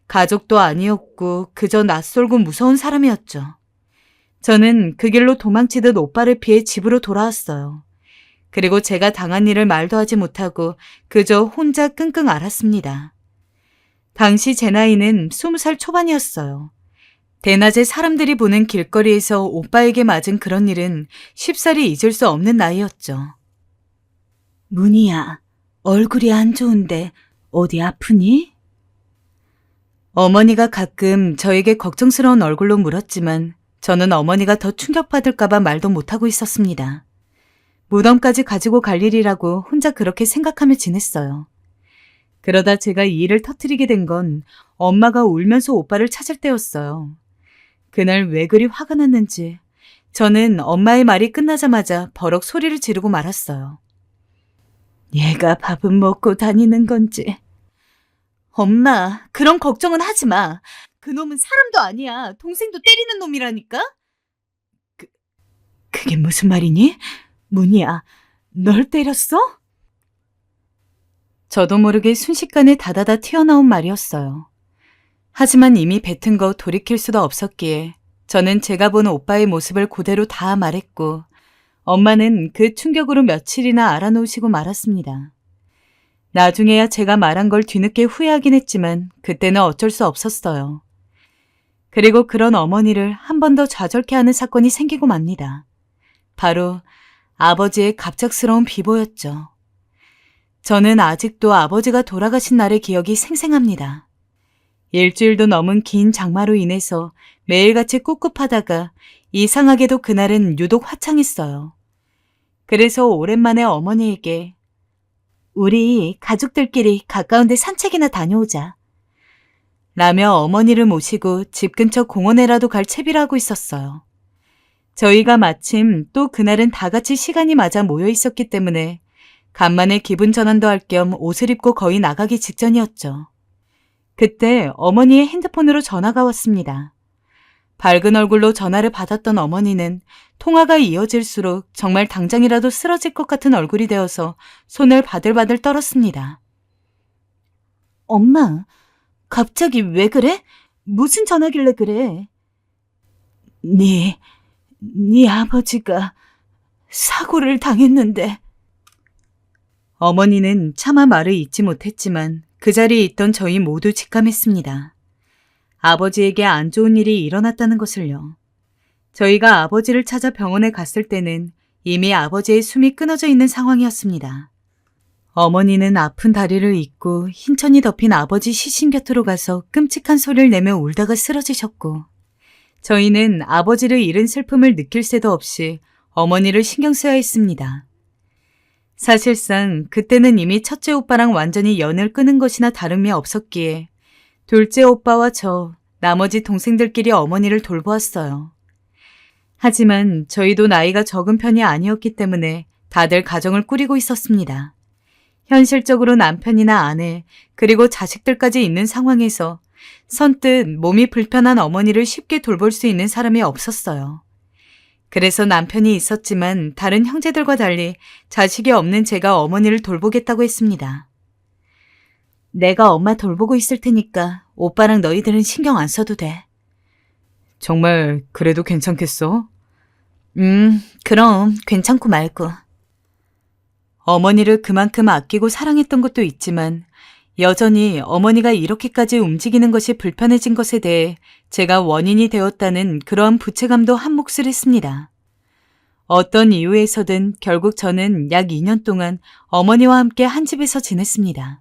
가족도 아니었고 그저 낯설고 무서운 사람이었죠. 저는 그 길로 도망치듯 오빠를 피해 집으로 돌아왔어요. 그리고 제가 당한 일을 말도 하지 못하고 그저 혼자 끙끙 앓았습니다. 당시 제 나이는 20살 초반이었어요. 대낮에 사람들이 보는 길거리에서 오빠에게 맞은 그런 일은 쉽사리 잊을 수 없는 나이였죠. 문희야, 얼굴이 안 좋은데 어디 아프니? 어머니가 가끔 저에게 걱정스러운 얼굴로 물었지만 저는 어머니가 더 충격받을까봐 말도 못하고 있었습니다. 무덤까지 가지고 갈 일이라고 혼자 그렇게 생각하며 지냈어요. 그러다 제가 이 일을 터뜨리게 된 건 엄마가 울면서 오빠를 찾을 때였어요. 그날 왜 그리 화가 났는지 저는 엄마의 말이 끝나자마자 버럭 소리를 지르고 말았어요. 얘가 밥은 먹고 다니는 건지. 엄마, 그런 걱정은 하지 마. 그놈은 사람도 아니야. 동생도 때리는 놈이라니까? 그게 무슨 말이니? 문희야, 널 때렸어? 저도 모르게 순식간에 다다다 튀어나온 말이었어요. 하지만 이미 뱉은 거 돌이킬 수도 없었기에 저는 제가 본 오빠의 모습을 그대로 다 말했고 엄마는 그 충격으로 며칠이나 알아놓으시고 말았습니다. 나중에야 제가 말한 걸 뒤늦게 후회하긴 했지만 그때는 어쩔 수 없었어요. 그리고 그런 어머니를 한 번 더 좌절케 하는 사건이 생기고 맙니다. 바로 아버지의 갑작스러운 비보였죠. 저는 아직도 아버지가 돌아가신 날의 기억이 생생합니다. 일주일도 넘은 긴 장마로 인해서 매일같이 꿉꿉하다가 이상하게도 그날은 유독 화창했어요. 그래서 오랜만에 어머니에게 우리 가족들끼리 가까운 데 산책이나 다녀오자 라며 어머니를 모시고 집 근처 공원에라도 갈 채비를 하고 있었어요. 저희가 마침 또 그날은 다 같이 시간이 맞아 모여 있었기 때문에 간만에 기분 전환도 할 겸 옷을 입고 거의 나가기 직전이었죠. 그때 어머니의 핸드폰으로 전화가 왔습니다. 밝은 얼굴로 전화를 받았던 어머니는 통화가 이어질수록 정말 당장이라도 쓰러질 것 같은 얼굴이 되어서 손을 바들바들 떨었습니다. 엄마, 갑자기 왜 그래? 무슨 전화길래 그래? 네 아버지가 사고를 당했는데. 어머니는 차마 말을 잇지 못했지만 그 자리에 있던 저희 모두 직감했습니다. 아버지에게 안 좋은 일이 일어났다는 것을요. 저희가 아버지를 찾아 병원에 갔을 때는 이미 아버지의 숨이 끊어져 있는 상황이었습니다. 어머니는 아픈 다리를 잇고 흰천이 덮인 아버지 시신 곁으로 가서 끔찍한 소리를 내며 울다가 쓰러지셨고 저희는 아버지를 잃은 슬픔을 느낄 새도 없이 어머니를 신경 써야 했습니다. 사실상 그때는 이미 첫째 오빠랑 완전히 연을 끊은 것이나 다름이 없었기에 둘째 오빠와 저, 나머지 동생들끼리 어머니를 돌보았어요. 하지만 저희도 나이가 적은 편이 아니었기 때문에 다들 가정을 꾸리고 있었습니다. 현실적으로 남편이나 아내, 그리고 자식들까지 있는 상황에서 선뜻 몸이 불편한 어머니를 쉽게 돌볼 수 있는 사람이 없었어요. 그래서 남편이 있었지만 다른 형제들과 달리 자식이 없는 제가 어머니를 돌보겠다고 했습니다. 내가 엄마 돌보고 있을 테니까 오빠랑 너희들은 신경 안 써도 돼. 정말 그래도 괜찮겠어? 그럼 괜찮고 말고. 어머니를 그만큼 아끼고 사랑했던 것도 있지만 여전히 어머니가 이렇게까지 움직이는 것이 불편해진 것에 대해 제가 원인이 되었다는 그러한 부채감도 한몫을 했습니다. 어떤 이유에서든 결국 저는 약 2년 동안 어머니와 함께 한 집에서 지냈습니다.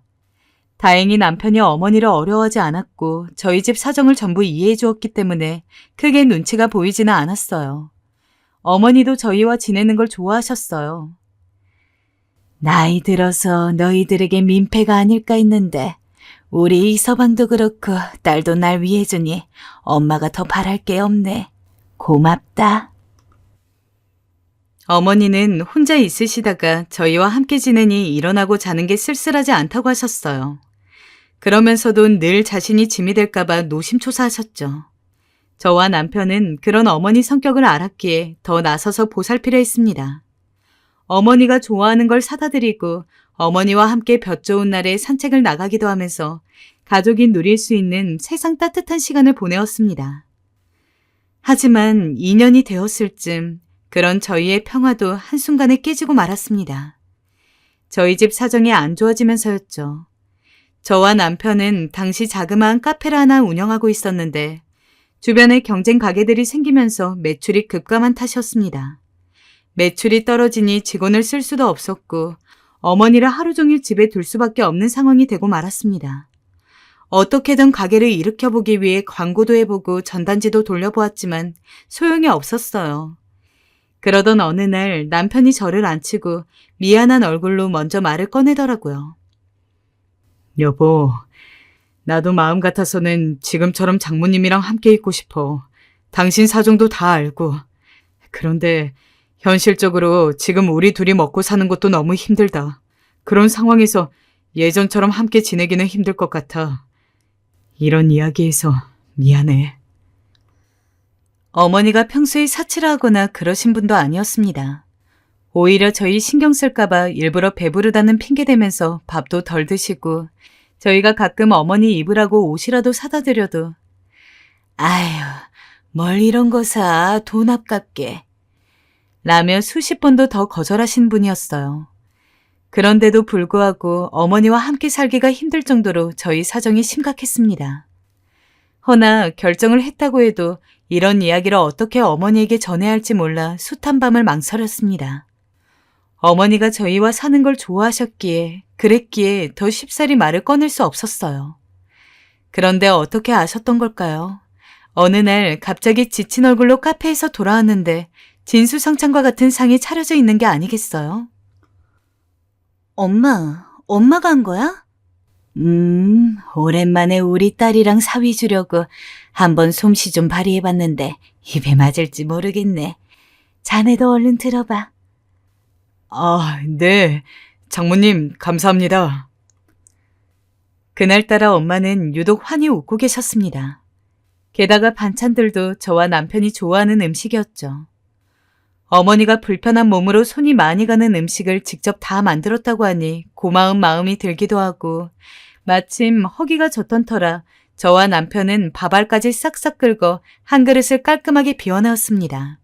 다행히 남편이 어머니를 어려워하지 않았고 저희 집 사정을 전부 이해해 주었기 때문에 크게 눈치가 보이지는 않았어요. 어머니도 저희와 지내는 걸 좋아하셨어요. 나이 들어서 너희들에게 민폐가 아닐까 했는데 우리 이서방도 그렇고 딸도 날 위해주니 엄마가 더 바랄 게 없네. 고맙다. 어머니는 혼자 있으시다가 저희와 함께 지내니 일어나고 자는 게 쓸쓸하지 않다고 하셨어요. 그러면서도 늘 자신이 짐이 될까봐 노심초사하셨죠. 저와 남편은 그런 어머니 성격을 알았기에 더 나서서 보살피려 했습니다. 어머니가 좋아하는 걸 사다 드리고 어머니와 함께 볕 좋은 날에 산책을 나가기도 하면서 가족이 누릴 수 있는 세상 따뜻한 시간을 보내었습니다. 하지만 2년이 되었을 쯤 그런 저희의 평화도 한순간에 깨지고 말았습니다. 저희 집 사정이 안 좋아지면서였죠. 저와 남편은 당시 자그마한 카페를 하나 운영하고 있었는데 주변에 경쟁 가게들이 생기면서 매출이 급감한 탓이었습니다. 매출이 떨어지니 직원을 쓸 수도 없었고 어머니를 하루 종일 집에 둘 수밖에 없는 상황이 되고 말았습니다. 어떻게든 가게를 일으켜보기 위해 광고도 해보고 전단지도 돌려보았지만 소용이 없었어요. 그러던 어느 날 남편이 저를 앉히고 미안한 얼굴로 먼저 말을 꺼내더라고요. 여보, 나도 마음 같아서는 지금처럼 장모님이랑 함께 있고 싶어. 당신 사정도 다 알고. 그런데 현실적으로 지금 우리 둘이 먹고 사는 것도 너무 힘들다. 그런 상황에서 예전처럼 함께 지내기는 힘들 것 같아. 이런 이야기에서 미안해. 어머니가 평소에 사치를 그러신 분도 아니었습니다. 오히려 저희 신경 쓸까봐 일부러 배부르다는 핑계 대면서 밥도 덜 드시고 저희가 가끔 어머니 입으라고 옷이라도 사다 드려도 아휴, 뭘 이런 거 사, 돈 아깝게. 라며 수십 번도 더 거절하신 분이었어요. 그런데도 불구하고 어머니와 함께 살기가 힘들 정도로 저희 사정이 심각했습니다. 허나 결정을 했다고 해도 이런 이야기를 어떻게 어머니에게 전해야 할지 몰라 숱한 밤을 망설였습니다. 어머니가 저희와 사는 걸 좋아하셨기에 그랬기에 더 쉽사리 말을 꺼낼 수 없었어요. 그런데 어떻게 아셨던 걸까요? 어느 날 갑자기 지친 얼굴로 카페에서 돌아왔는데 진수성찬과 같은 상이 차려져 있는 게 아니겠어요? 엄마가 한 거야? 오랜만에 우리 딸이랑 사위 주려고 한번 솜씨 좀 발휘해봤는데 입에 맞을지 모르겠네. 자네도 얼른 들어봐. 아, 네. 장모님, 감사합니다. 그날따라 엄마는 유독 환히 웃고 계셨습니다. 게다가 반찬들도 저와 남편이 좋아하는 음식이었죠. 어머니가 불편한 몸으로 손이 많이 가는 음식을 직접 다 만들었다고 하니 고마운 마음이 들기도 하고 마침 허기가 졌던 터라 저와 남편은 밥알까지 싹싹 긁어 한 그릇을 깔끔하게 비워내었습니다.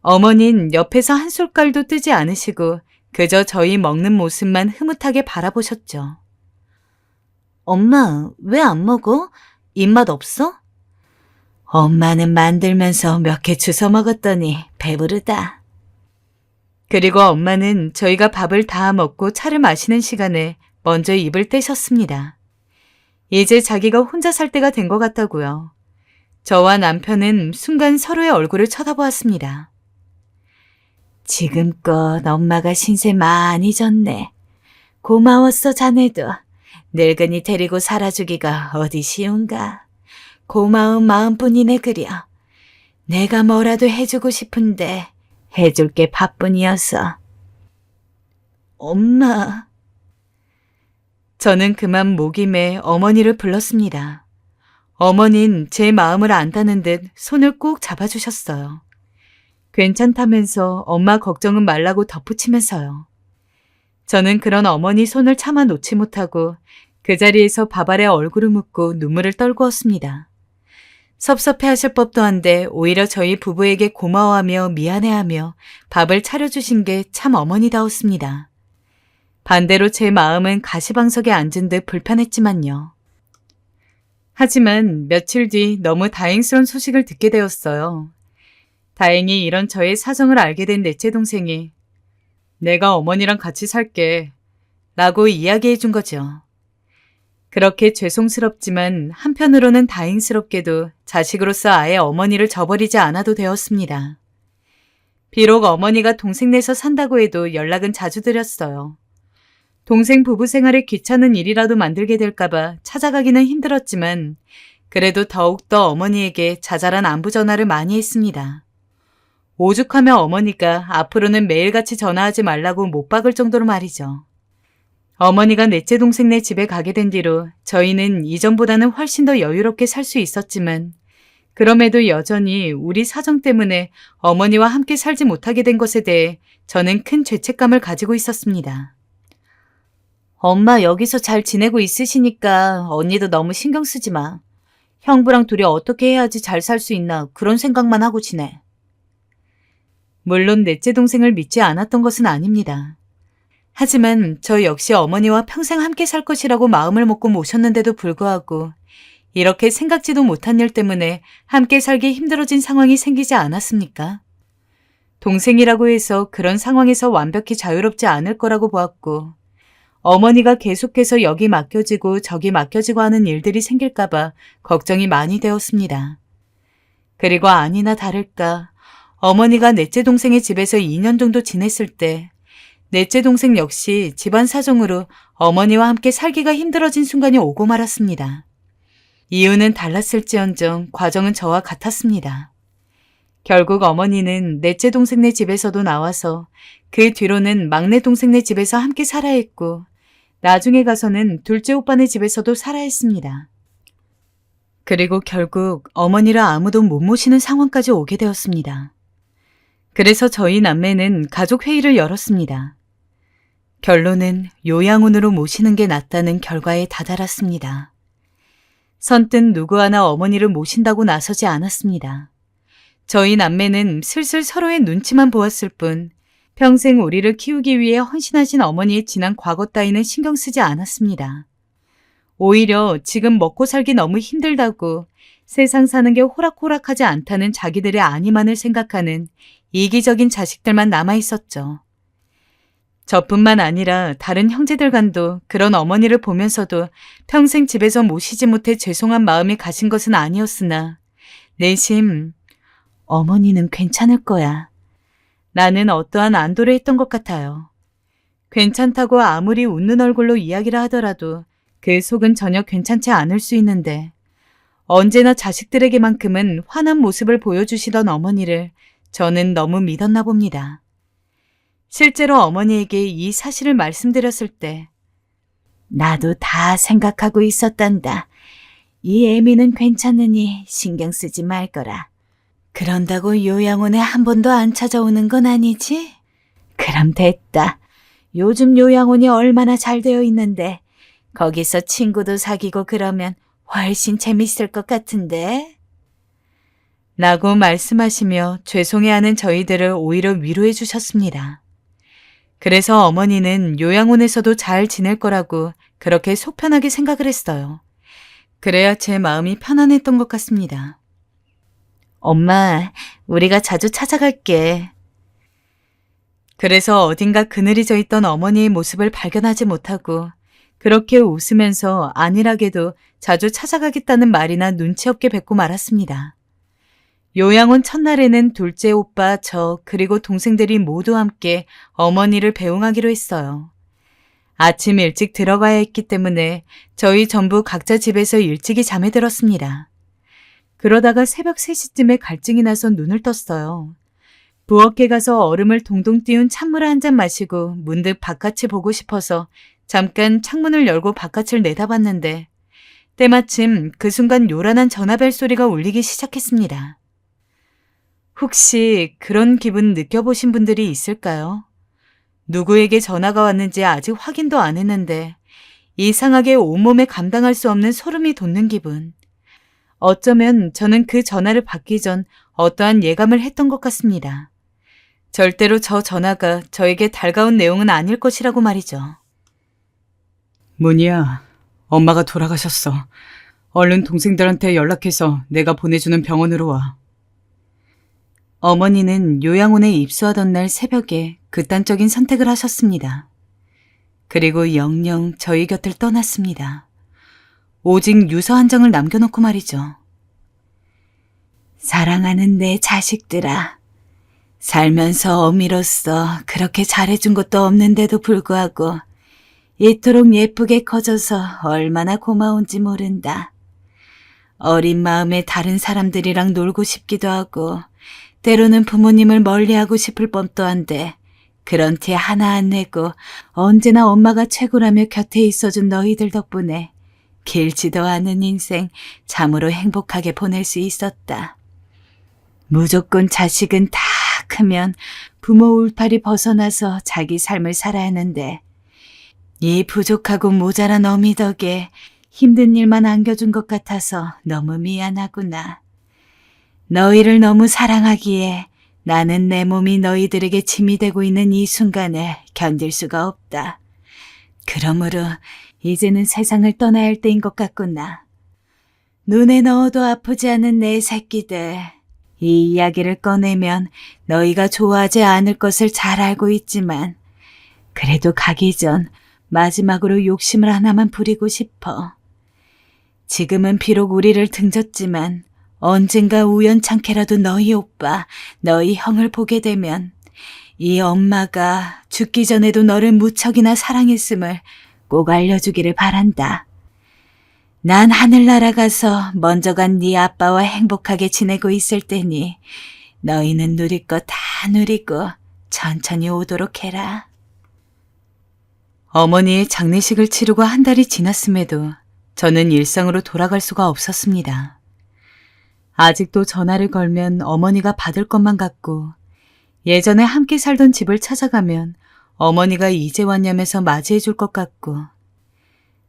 어머닌 옆에서 한 숟갈도 뜨지 않으시고 그저 저희 먹는 모습만 흐뭇하게 바라보셨죠. 엄마, 왜 안 먹어? 입맛 없어? 엄마는 만들면서 몇 개 주워 먹었더니 배부르다. 그리고 엄마는 저희가 밥을 다 먹고 차를 마시는 시간에 먼저 입을 떼셨습니다. 이제 자기가 혼자 살 때가 된 것 같다고요. 저와 남편은 순간 서로의 얼굴을 쳐다보았습니다. 지금껏 엄마가 신세 많이 졌네. 고마웠어, 자네도. 늙은이 데리고 살아주기가 어디 쉬운가. 고마운 마음뿐이네 그려. 내가 뭐라도 해주고 싶은데 해줄 게 밥뿐이어서. 엄마. 저는 그만 목이 매 어머니를 불렀습니다. 어머닌 제 마음을 안다는 듯 손을 꼭 잡아주셨어요. 괜찮다면서 엄마 걱정은 말라고 덧붙이면서요. 저는 그런 어머니 손을 차마 놓지 못하고 그 자리에서 밥 아래 얼굴을 묻고 눈물을 떨구었습니다. 섭섭해하실 법도 한데 오히려 저희 부부에게 고마워하며 미안해하며 밥을 차려주신 게 참 어머니다웠습니다. 반대로 제 마음은 가시방석에 앉은 듯 불편했지만요. 하지만 며칠 뒤 너무 다행스러운 소식을 듣게 되었어요. 다행히 이런 저의 사정을 알게 된 넷째 동생이 내가 어머니랑 같이 살게 라고 이야기해 준 거죠. 그렇게 죄송스럽지만 한편으로는 다행스럽게도 자식으로서 아예 어머니를 저버리지 않아도 되었습니다. 비록 어머니가 동생네서 산다고 해도 연락은 자주 드렸어요. 동생 부부 생활에 귀찮은 일이라도 만들게 될까봐 찾아가기는 힘들었지만 그래도 더욱더 어머니에게 자잘한 안부 전화를 많이 했습니다. 오죽하면 어머니가 앞으로는 매일같이 전화하지 말라고 못 박을 정도로 말이죠. 어머니가 넷째 동생네 집에 가게 된 뒤로 저희는 이전보다는 훨씬 더 여유롭게 살 수 있었지만 그럼에도 여전히 우리 사정 때문에 어머니와 함께 살지 못하게 된 것에 대해 저는 큰 죄책감을 가지고 있었습니다. 엄마 여기서 잘 지내고 있으시니까 언니도 너무 신경 쓰지 마. 형부랑 둘이 어떻게 해야지 잘 살 수 있나 그런 생각만 하고 지내. 물론 넷째 동생을 믿지 않았던 것은 아닙니다. 하지만 저 역시 어머니와 평생 함께 살 것이라고 마음을 먹고 모셨는데도 불구하고 이렇게 생각지도 못한 일 때문에 함께 살기 힘들어진 상황이 생기지 않았습니까? 동생이라고 해서 그런 상황에서 완벽히 자유롭지 않을 거라고 보았고 어머니가 계속해서 여기 맡겨지고 저기 맡겨지고 하는 일들이 생길까봐 걱정이 많이 되었습니다. 그리고 아니나 다를까 어머니가 넷째 동생의 집에서 2년 정도 지냈을 때 넷째 동생 역시 집안 사정으로 어머니와 함께 살기가 힘들어진 순간이 오고 말았습니다. 이유는 달랐을지언정 과정은 저와 같았습니다. 결국 어머니는 넷째 동생네 집에서도 나와서 그 뒤로는 막내 동생네 집에서 함께 살아야 했고 나중에 가서는 둘째 오빠네 집에서도 살아야 했습니다. 그리고 결국 어머니를 아무도 못 모시는 상황까지 오게 되었습니다. 그래서 저희 남매는 가족회의를 열었습니다. 결론은 요양원으로 모시는 게 낫다는 결과에 다다랐습니다. 선뜻 누구 하나 어머니를 모신다고 나서지 않았습니다. 저희 남매는 슬슬 서로의 눈치만 보았을 뿐 평생 우리를 키우기 위해 헌신하신 어머니의 지난 과거 따위는 신경 쓰지 않았습니다. 오히려 지금 먹고 살기 너무 힘들다고 세상 사는 게 호락호락하지 않다는 자기들의 안위만을 생각하는 이기적인 자식들만 남아있었죠. 저뿐만 아니라 다른 형제들 간도 그런 어머니를 보면서도 평생 집에서 모시지 못해 죄송한 마음이 가신 것은 아니었으나 내심 어머니는 괜찮을 거야. 나는 어떠한 안도를 했던 것 같아요. 괜찮다고 아무리 웃는 얼굴로 이야기를 하더라도 그 속은 전혀 괜찮지 않을 수 있는데 언제나 자식들에게만큼은 환한 모습을 보여주시던 어머니를 저는 너무 믿었나 봅니다. 실제로 어머니에게 이 사실을 말씀드렸을 때 나도 다 생각하고 있었단다. 이 애미는 괜찮으니 신경 쓰지 말 거라. 그런다고 요양원에 한 번도 안 찾아오는 건 아니지? 그럼 됐다. 요즘 요양원이 얼마나 잘 되어 있는데 거기서 친구도 사귀고 그러면 훨씬 재밌을 것 같은데? 라고 말씀하시며 죄송해하는 저희들을 오히려 위로해 주셨습니다. 그래서 어머니는 요양원에서도 잘 지낼 거라고 그렇게 속 편하게 생각을 했어요. 그래야 제 마음이 편안했던 것 같습니다. 엄마, 우리가 자주 찾아갈게. 그래서 어딘가 그늘이 져 있던 어머니의 모습을 발견하지 못하고 그렇게 웃으면서 안일하게도 자주 찾아가겠다는 말이나 눈치 없게 뱉고 말았습니다. 요양원 첫날에는 둘째 오빠, 저, 그리고 동생들이 모두 함께 어머니를 배웅하기로 했어요. 아침 일찍 들어가야 했기 때문에 저희 전부 각자 집에서 일찍이 잠에 들었습니다. 그러다가 새벽 3시쯤에 갈증이 나서 눈을 떴어요. 부엌에 가서 얼음을 동동 띄운 찬물을 한 잔 마시고 문득 바깥을 보고 싶어서 잠깐 창문을 열고 바깥을 내다봤는데 때마침 그 순간 요란한 전화벨 소리가 울리기 시작했습니다. 혹시 그런 기분 느껴보신 분들이 있을까요? 누구에게 전화가 왔는지 아직 확인도 안 했는데 이상하게 온몸에 감당할 수 없는 소름이 돋는 기분. 어쩌면 저는 그 전화를 받기 전 어떠한 예감을 했던 것 같습니다. 절대로 저 전화가 저에게 달가운 내용은 아닐 것이라고 말이죠. 문희야, 엄마가 돌아가셨어. 얼른 동생들한테 연락해서 내가 보내주는 병원으로 와. 어머니는 요양원에 입소하던 날 새벽에 극단적인 선택을 하셨습니다. 그리고 영영 저희 곁을 떠났습니다. 오직 유서 한 장을 남겨놓고 말이죠. 사랑하는 내 자식들아, 살면서 어미로서 그렇게 잘해준 것도 없는데도 불구하고 이토록 예쁘게 커져서 얼마나 고마운지 모른다. 어린 마음에 다른 사람들이랑 놀고 싶기도 하고 때로는 부모님을 멀리하고 싶을 법도 한데 그런 티 하나 안 내고 언제나 엄마가 최고라며 곁에 있어준 너희들 덕분에 길지도 않은 인생 참으로 행복하게 보낼 수 있었다. 무조건 자식은 다 크면 부모 울팔이 벗어나서 자기 삶을 살아야 하는데 이 부족하고 모자란 어미 덕에 힘든 일만 안겨준 것 같아서 너무 미안하구나. 너희를 너무 사랑하기에 나는 내 몸이 너희들에게 짐이 되고 있는 이 순간을 견딜 수가 없다. 그러므로 이제는 세상을 떠나야 할 때인 것 같구나. 눈에 넣어도 아프지 않은 내 새끼들. 이 이야기를 꺼내면 너희가 좋아하지 않을 것을 잘 알고 있지만 그래도 가기 전 마지막으로 욕심을 하나만 부리고 싶어. 지금은 비록 우리를 등졌지만 언젠가 우연찮게라도 너희 오빠, 너희 형을 보게 되면 이 엄마가 죽기 전에도 너를 무척이나 사랑했음을 꼭 알려주기를 바란다. 난 하늘나라 가서 먼저 간 네 아빠와 행복하게 지내고 있을 테니 너희는 누릴 거 다 누리고 천천히 오도록 해라. 어머니의 장례식을 치르고 한 달이 지났음에도 저는 일상으로 돌아갈 수가 없었습니다. 아직도 전화를 걸면 어머니가 받을 것만 같고 예전에 함께 살던 집을 찾아가면 어머니가 이제 왔냐면서 맞이해 줄 것 같고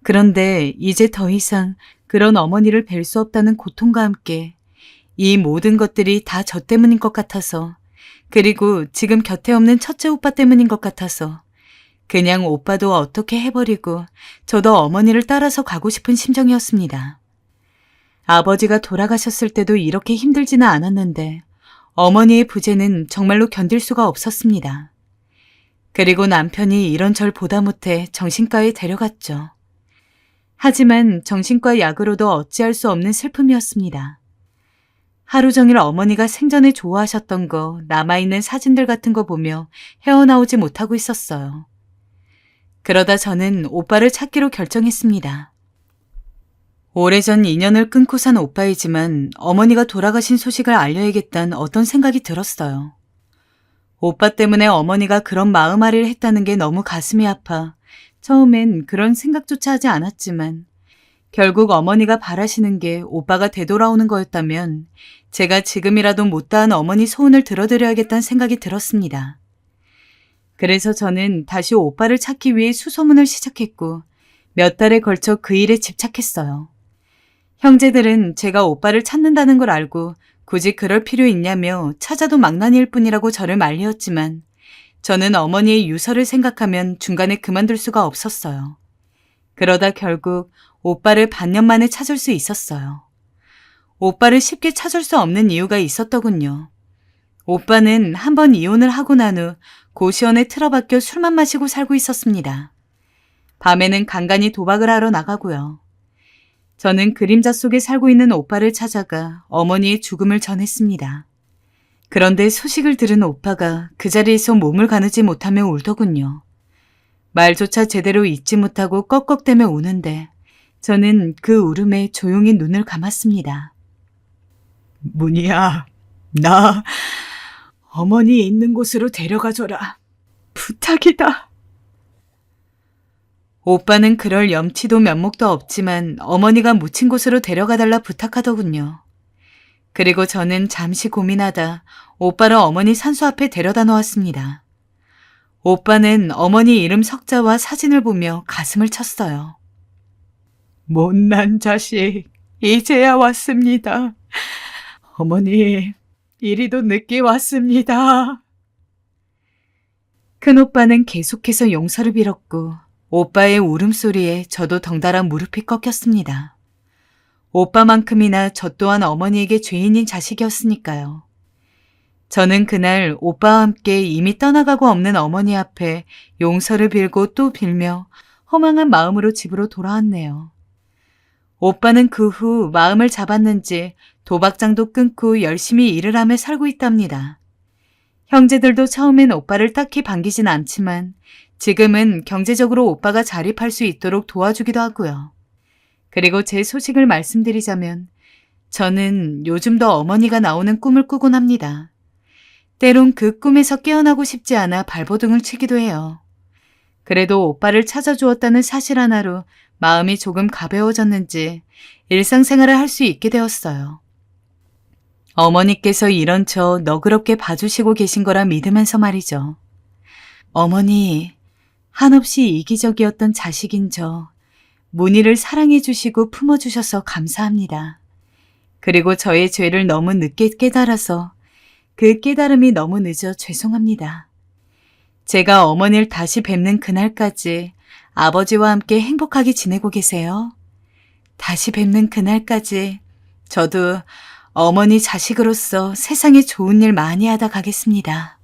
그런데 이제 더 이상 그런 어머니를 뵐 수 없다는 고통과 함께 이 모든 것들이 다 저 때문인 것 같아서 그리고 지금 곁에 없는 첫째 오빠 때문인 것 같아서 그냥 오빠도 어떻게 해버리고 저도 어머니를 따라서 가고 싶은 심정이었습니다. 아버지가 돌아가셨을 때도 이렇게 힘들지는 않았는데 어머니의 부재는 정말로 견딜 수가 없었습니다. 그리고 남편이 이런 절 보다 못해 정신과에 데려갔죠. 하지만 정신과 약으로도 어찌할 수 없는 슬픔이었습니다. 하루 종일 어머니가 생전에 좋아하셨던 거, 남아있는 사진들 같은 거 보며 헤어나오지 못하고 있었어요. 그러다 저는 오빠를 찾기로 결정했습니다. 오래전 인연을 끊고 산 오빠이지만 어머니가 돌아가신 소식을 알려야겠다는 어떤 생각이 들었어요. 오빠 때문에 어머니가 그런 마음앓이를 했다는 게 너무 가슴이 아파 처음엔 그런 생각조차 하지 않았지만 결국 어머니가 바라시는 게 오빠가 되돌아오는 거였다면 제가 지금이라도 못다한 어머니 소원을 들어드려야겠다는 생각이 들었습니다. 그래서 저는 다시 오빠를 찾기 위해 수소문을 시작했고 몇 달에 걸쳐 그 일에 집착했어요. 형제들은 제가 오빠를 찾는다는 걸 알고 굳이 그럴 필요 있냐며 찾아도 망나니일 뿐이라고 저를 말리었지만 저는 어머니의 유서를 생각하면 중간에 그만둘 수가 없었어요. 그러다 결국 오빠를 반년 만에 찾을 수 있었어요. 오빠를 쉽게 찾을 수 없는 이유가 있었더군요. 오빠는 한번 이혼을 하고 난 후 고시원에 틀어박혀 술만 마시고 살고 있었습니다. 밤에는 간간히 도박을 하러 나가고요. 저는 그림자 속에 살고 있는 오빠를 찾아가 어머니의 죽음을 전했습니다. 그런데 소식을 들은 오빠가 그 자리에서 몸을 가누지 못하며 울더군요. 말조차 제대로 잊지 못하고 꺽꺽대며 우는데 저는 그 울음에 조용히 눈을 감았습니다. 문희야, 나 어머니 있는 곳으로 데려가줘라. 부탁이다. 오빠는 그럴 염치도 면목도 없지만 어머니가 묻힌 곳으로 데려가달라 부탁하더군요. 그리고 저는 잠시 고민하다 오빠를 어머니 산소 앞에 데려다 놓았습니다. 오빠는 어머니 이름 석자와 사진을 보며 가슴을 쳤어요. 못난 자식, 이제야 왔습니다. 어머니, 이리도 늦게 왔습니다. 큰오빠는 계속해서 용서를 빌었고 오빠의 울음소리에 저도 덩달아 무릎이 꺾였습니다. 오빠만큼이나 저 또한 어머니에게 죄인인 자식이었으니까요. 저는 그날 오빠와 함께 이미 떠나가고 없는 어머니 앞에 용서를 빌고 또 빌며 허망한 마음으로 집으로 돌아왔네요. 오빠는 그 후 마음을 잡았는지 도박장도 끊고 열심히 일을 하며 살고 있답니다. 형제들도 처음엔 오빠를 딱히 반기진 않지만 지금은 경제적으로 오빠가 자립할 수 있도록 도와주기도 하고요. 그리고 제 소식을 말씀드리자면 저는 요즘도 어머니가 나오는 꿈을 꾸곤 합니다. 때론 그 꿈에서 깨어나고 싶지 않아 발버둥을 치기도 해요. 그래도 오빠를 찾아주었다는 사실 하나로 마음이 조금 가벼워졌는지 일상생활을 할 수 있게 되었어요. 어머니께서 이런 저 너그럽게 봐주시고 계신 거라 믿으면서 말이죠. 어머니, 한없이 이기적이었던 자식인 저, 문희를 사랑해주시고 품어주셔서 감사합니다. 그리고 저의 죄를 너무 늦게 깨달아서 그 깨달음이 너무 늦어 죄송합니다. 제가 어머니를 다시 뵙는 그날까지 아버지와 함께 행복하게 지내고 계세요. 다시 뵙는 그날까지 저도 어머니 자식으로서 세상에 좋은 일 많이 하다 가겠습니다.